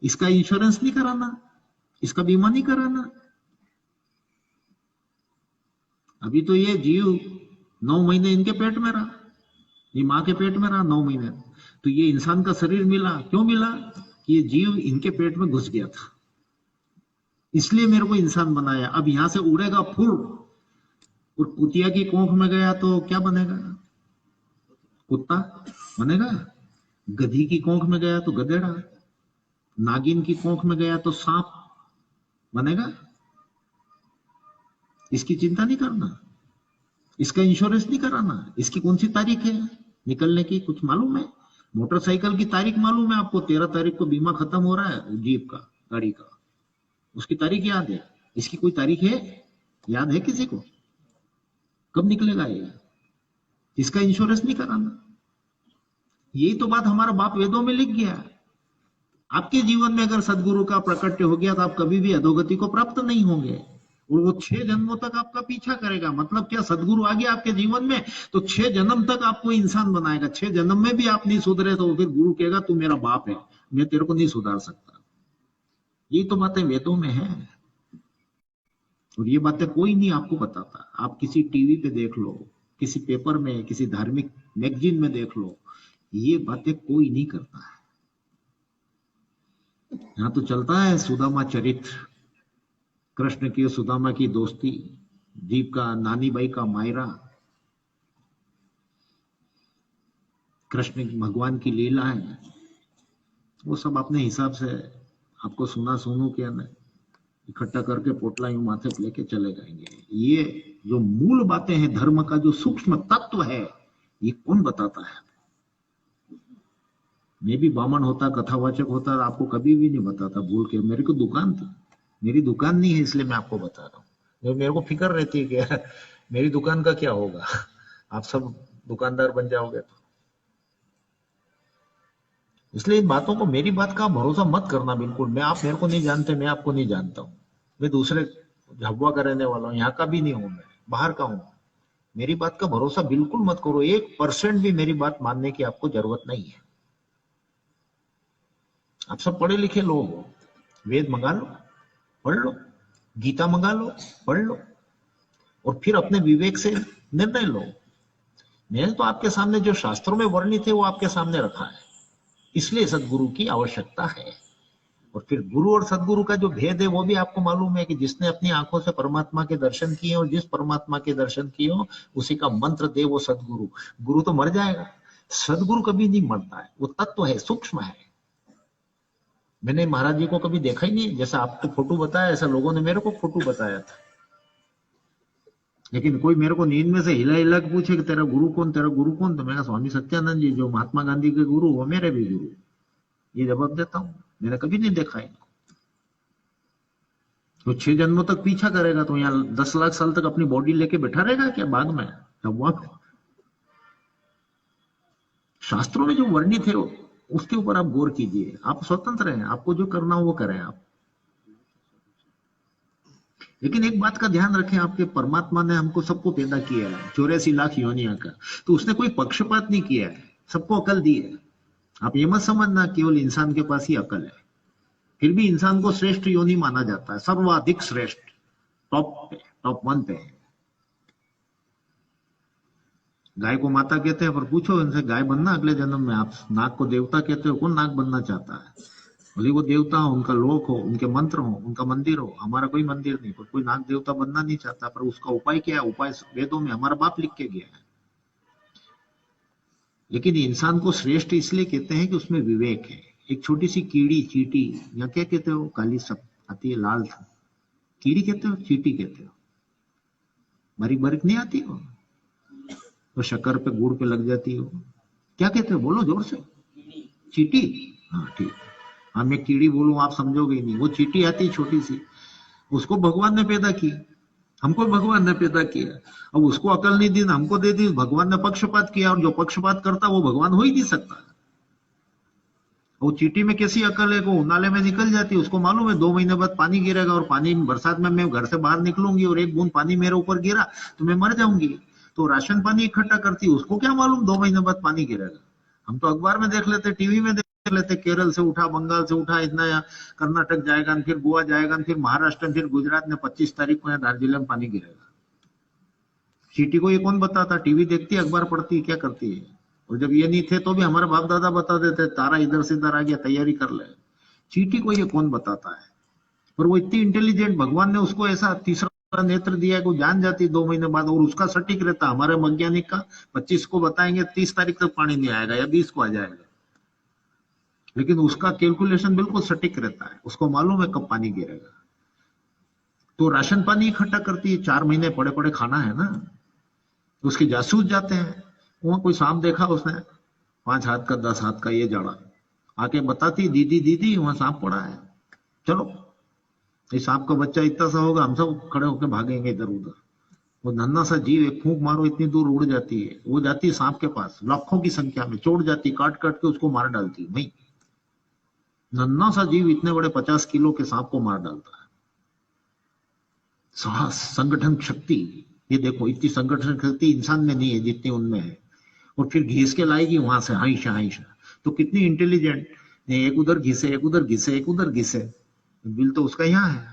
इसका इंश्योरेंस नहीं कराना, इसका बीमा नहीं कराना? अभी तो ये जीव 9 महीने इनके पेट में रहा, ये माँ के पेट में रहा 9 महीने, तो ये इंसान का शरीर मिला, क्यों मिला? कि ये जीव इनके पेट में घुस गया था, इसलिए मेरे को इंसान बनाया। अब यहां से उड़ेगा फुर, और कुतिया की कोंख में गया तो क्या बनेगा? कुत्ता बनेगा। गधी की कोंख में गया तो गधेड़ा, नागिन की कोंख में गया तो सांप बनेगा। इसकी चिंता नहीं करना, इसका इंश्योरेंस नहीं कराना। इसकी कौन सी तारीख है निकलने की, कुछ मालूम है? मोटरसाइकिल की तारीख मालूम है आपको? 13 तारीख को बीमा खत्म हो रहा है जीप का, गाड़ी का, उसकी तारीख याद है? इसकी कोई तारीख है याद है किसी को? कब निकलेगा ये? इसका इंश्योरेंस नहीं कराना। यही तो बात हमारा बाप वेदों में लिख गया। आपके जीवन में अगर सदगुरु का प्रकट हो गया तो आप कभी भी अधोगति को प्राप्त नहीं होंगे। और वो 6 जन्मों तक आपका पीछा करेगा। मतलब क्या, सदगुरु आ गया आपके जीवन में तो 6 जन्म तक आपको इंसान बनाएगा। 6 जन्म में भी आप नहीं सुधरे तो फिर गुरु कहेगा तू मेरा बाप है, मैं तेरे को नहीं सुधार सकता। ये तो बातें वेदों में है, और ये बातें कोई नहीं आपको बताता। आप किसी टीवी पे देख लो, किसी पेपर में, किसी धार्मिक मैगजीन में देख लो, ये बातें कोई नहीं करता है। यहां तो चलता है सुदामा चरित्र, कृष्ण की सुदामा की दोस्ती, जीव का नानी बाई का मायरा, कृष्ण भगवान की लीला है, वो सब अपने हिसाब से आपको सुना सुनू के इकट्ठा करके पोटला यूं माथे पे लेके चले जाएंगे। ये जो मूल बातें हैं, धर्म का जो सूक्ष्म तत्व है, ये कौन बताता है? मैं भी बामन होता, कथावाचक होता, आपको कभी भी नहीं बताता भूल के। मेरी को दुकान थी, मेरी दुकान नहीं है इसलिए मैं आपको बता रहा हूँ। मेरे को फिक्र रहती है कि मेरी दुकान का क्या होगा, आप सब दुकानदार बन जाओगे तो। इसलिए इन बातों को, मेरी बात का भरोसा मत करना बिल्कुल। मैं, आप मेरे को नहीं जानते, मैं आपको नहीं जानता हूँ। मैं दूसरे झाबुआ का रहने वाला हूँ, यहाँ का भी नहीं हूँ, मैं बाहर का हूँ। मेरी बात का भरोसा बिल्कुल मत करो, 1% भी मेरी बात मानने की आपको जरूरत नहीं है। आप सब पढ़े लिखे लोग हो, वेद मंगा लो, पढ़ लो, गीता मंगा लो, पढ़ लो, और फिर अपने विवेक से निर्णय लो। मैंने तो आपके सामने जो शास्त्रों में वर्णित है वो आपके सामने रखा है, इसलिए सदगुरु की आवश्यकता है। और फिर गुरु और सदगुरु का जो भेद है वो भी आपको मालूम है कि जिसने अपनी आंखों से परमात्मा के दर्शन किए और जिस परमात्मा के दर्शन किए हो उसी का मंत्र दे वो सदगुरु। गुरु तो मर जाएगा, सदगुरु कभी नहीं मरता है, वो तत्व है, सूक्ष्म है। मैंने महाराज जी को कभी देखा ही नहीं, जैसा आपको फोटो बताया ऐसा लोगों ने मेरे को फोटो बताया था। लेकिन कोई मेरे को नींद में से हिला हिला के पूछे कि तेरा गुरु कौन, तेरा गुरु कौन, तो मैं कहा स्वामी सत्यानंद जी, जो महात्मा गांधी के गुरु वो मेरे भी गुरु। ये जवाब देता हूं, मैंने कभी नहीं देखा इनको। तो 6 जन्मों तक पीछा करेगा तो यहाँ 10 लाख साल तक अपनी बॉडी लेके बैठा रहेगा क्या बाग में? तब शास्त्रों में जो वर्णित है उसके ऊपर आप गौर कीजिए। आप स्वतंत्र हैं, आपको जो करना हो वो करें आप। लेकिन एक बात का ध्यान रखें, आपके परमात्मा ने हमको सबको पैदा किया है 84 लाख योनिया का, तो उसने कोई पक्षपात नहीं किया है, सबको अकल दी है। आप ये मत समझना केवल इंसान के पास ही अकल है। फिर भी इंसान को श्रेष्ठ योनि माना जाता है, सर्वाधिक श्रेष्ठ, टॉप पे, टॉप 1 पे है। गाय को माता कहते हैं, पर पूछो इनसे गाय बनना अगले जन्म में। आप नाग को देवता कहते हो, कौन नाग बनना चाहता है? भले वो देवता हो, उनका लोक हो, उनके मंत्र हो, उनका मंदिर हो, हमारा कोई मंदिर नहीं, पर कोई नाग देवता बनना नहीं चाहता। पर उसका उपाय क्या है? उपाय वेदों में हमारा बाप लिख के गया है। लेकिन इंसान को श्रेष्ठ इसलिए कहते हैं कि उसमें विवेक है। एक छोटी सी कीड़ी, चींटी, या क्या कहते हो, काली सब आती है, लाल कीड़ी कहते हो, चींटी कहते हो, बारीक बारीक नहीं आती हो, तो शक्कर पे गुड़ पे लग जाती हो, क्या कहते हो, बोलो जोर से। चींटी, हाँ ठीक। हाँ, मैं कीड़ी बोलूं आप समझोगे नहीं। वो चींटी आती छोटी सी, उसको भगवान ने पैदा की, हमको भगवान ने पैदा किया। अब उसको अकल नहीं दी ना हमको दे दी, भगवान ने पक्षपात किया, और जो पक्षपात करता वो भगवान हो ही नहीं सकता। वो चींटी में कैसी अकल है कि वो नाले में निकल जाती है, उसको मालूम है 2 महीने बाद पानी गिरेगा, और पानी बरसात में मैं घर से बाहर निकलूंगी और एक बूंद पानी मेरे ऊपर गिरा तो मैं मर जाऊंगी। तो राशन पानी इकट्ठा करती है, उसको क्या मालूम 2 महीने बाद पानी गिरेगा। हम तो अखबार में देख लेते, टीवी में देख लेते, केरल से उठा, बंगाल से उठा, इतना कर्नाटक जाएगा, फिर गोवा जाएगा, फिर महाराष्ट्र, फिर गुजरात में 25 तारीख को दार्जिलिंग में पानी गिरेगा। चींटी को ये कौन बताता? टीवी देखती है, अखबार पढ़ती है, क्या करती है? और जब ये नहीं थे तो भी हमारे बाप दादा बता देते, तारा इधर से इधर आ गया, तैयारी कर ले। चींटी को ये कौन बताता है? पर वो इतनी इंटेलिजेंट, भगवान ने उसको ऐसा तीसरा नेत्र दिया है कि जान जाती 2 महीने बाद, और उसका सटीक रहता। हमारे वैज्ञानिक का 25 को बताएंगे 30 तारीख तक पानी नहीं आएगा, या 20 को आ जाएगा, लेकिन उसका कैलकुलेशन बिल्कुल सटीक रहता है, उसको मालूम है कब पानी गिरेगा। तो राशन पानी इकट्ठा करती है, 4 महीने पड़े पड़े खाना है ना, तो उसके जासूस जाते हैं। वहां कोई सांप देखा उसने, 5 हाथ का 10 हाथ का ये जाड़ा, आके बताती, दीदी दीदी वहां सांप पड़ा है, चलो। ये सांप का बच्चा इतना सा होगा, हम सब खड़े होकर भागेंगे इधर उधर। वो नन्हा सा जीव, एक फूंक मारो इतनी दूर उड़ जाती है, वो जाती है सांप के पास, लाखों की संख्या में चोट जाती, काट काट के उसको मार डालती। नहीं, नन्हा सा जीव इतने बड़े 50 किलो के सांप को मार डालता है। साहस, संगठन शक्ति, ये देखो इतनी संगठन शक्ति इंसान में नहीं है जितनी उनमें है। और फिर घिस के लाएगी वहां से हाइशा हाइशा। तो कितनी इंटेलिजेंट, एक उधर घिसे, एक उधर घिसे, एक उधर घिसे, बिल तो उसका यहाँ है,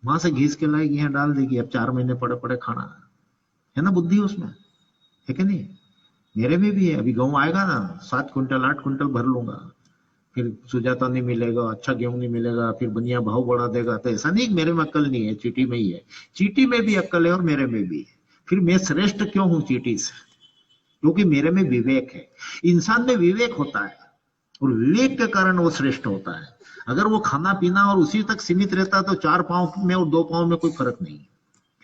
वहां से घिस के लाएगी, यहाँ डाल देगी। अब 4 महीने पड़े पड़े खाना है ना, बुद्धि उसमें है कि नहीं? मेरे में भी है। अभी गेहूं आएगा ना, 7 क्विंटल 8 क्विंटल भर लूंगा, फिर सुजाता नहीं मिलेगा, अच्छा गेहूं नहीं मिलेगा, फिर बनिया भाव बढ़ा देगा। तो ऐसा नहीं कि मेरे में अक्ल नहीं है, चीटी में ही है। चीटी में भी अक्ल है और मेरे में भी है। फिर मैं श्रेष्ठ क्यों हूं चीटी से? क्योंकि मेरे में विवेक है। इंसान में विवेक होता है और विवेक के कारण वो श्रेष्ठ होता है। अगर वो खाना पीना और उसी तक सीमित रहता तो 4 पांव में और 2 पांव में कोई फर्क नहीं।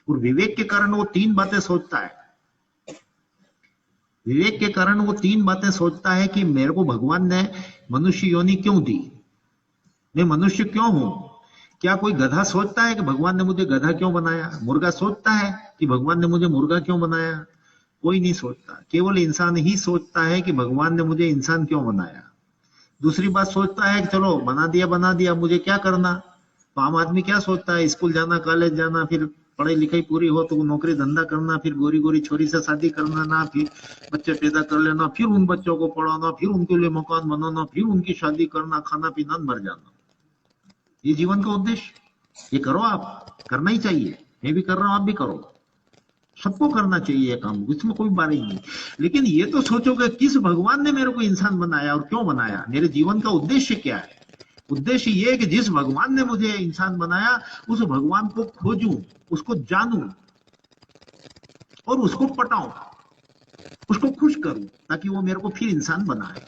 और विवेक के कारण वो 3 बातें सोचता है। विवेक के कारण वो 3 बातें सोचता है कि मेरे को भगवान ने मनुष्य योनि क्यों दी, मैं मनुष्य क्यों हूं। क्या कोई गधा सोचता है कि भगवान ने मुझे गधा क्यों बनाया? मुर्गा सोचता है कि भगवान ने मुझे मुर्गा क्यों बनाया? कोई नहीं सोचता। केवल इंसान ही सोचता है कि भगवान ने मुझे इंसान क्यों बनाया। दूसरी बात सोचता है कि चलो बना दिया, मुझे क्या करना। तो आम आदमी क्या सोचता है? स्कूल जाना, कॉलेज जाना, फिर पढ़ाई लिखाई पूरी हो तो नौकरी धंधा करना, फिर गोरी गोरी छोरी से शादी करना ना, फिर बच्चे पैदा कर लेना, फिर उन बच्चों को पढ़ाना, फिर उनके लिए मकान बनाना, फिर उनकी शादी करना, खाना पीना, मर जाना। ये जीवन का उद्देश्य। ये करो, आप करना ही चाहिए। मैं भी कर रहा हूं, आप भी करो, सबको करना चाहिए ये काम, इसमें कोई बारी नहीं। लेकिन ये तो सोचोगे किस भगवान ने मेरे को इंसान बनाया और क्यों बनाया, मेरे जीवन का उद्देश्य क्या है। उद्देश्य ये है कि जिस भगवान ने मुझे इंसान बनाया उस भगवान को खोजूं, उसको जानूं और उसको पटाऊं, उसको खुश करूं, ताकि वो मेरे को फिर इंसान बनाए।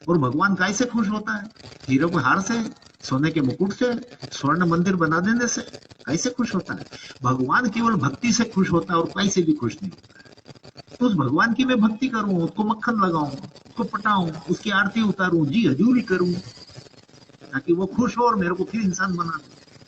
और भगवान कैसे खुश होता है? हीरे को हार से, सोने के मुकुट से, स्वर्ण मंदिर बना देने से कैसे खुश होता है? भगवान केवल भक्ति से खुश होता है और कैसे भी खुश नहीं होता। तो उस भगवान की मैं भक्ति करूं, उसको मक्खन लगाऊं, उसको पटाऊं, उसकी आरती उतारूं, जी हजूरी करूं, ताकि वो खुश हो और मेरे को फिर इंसान बना दे।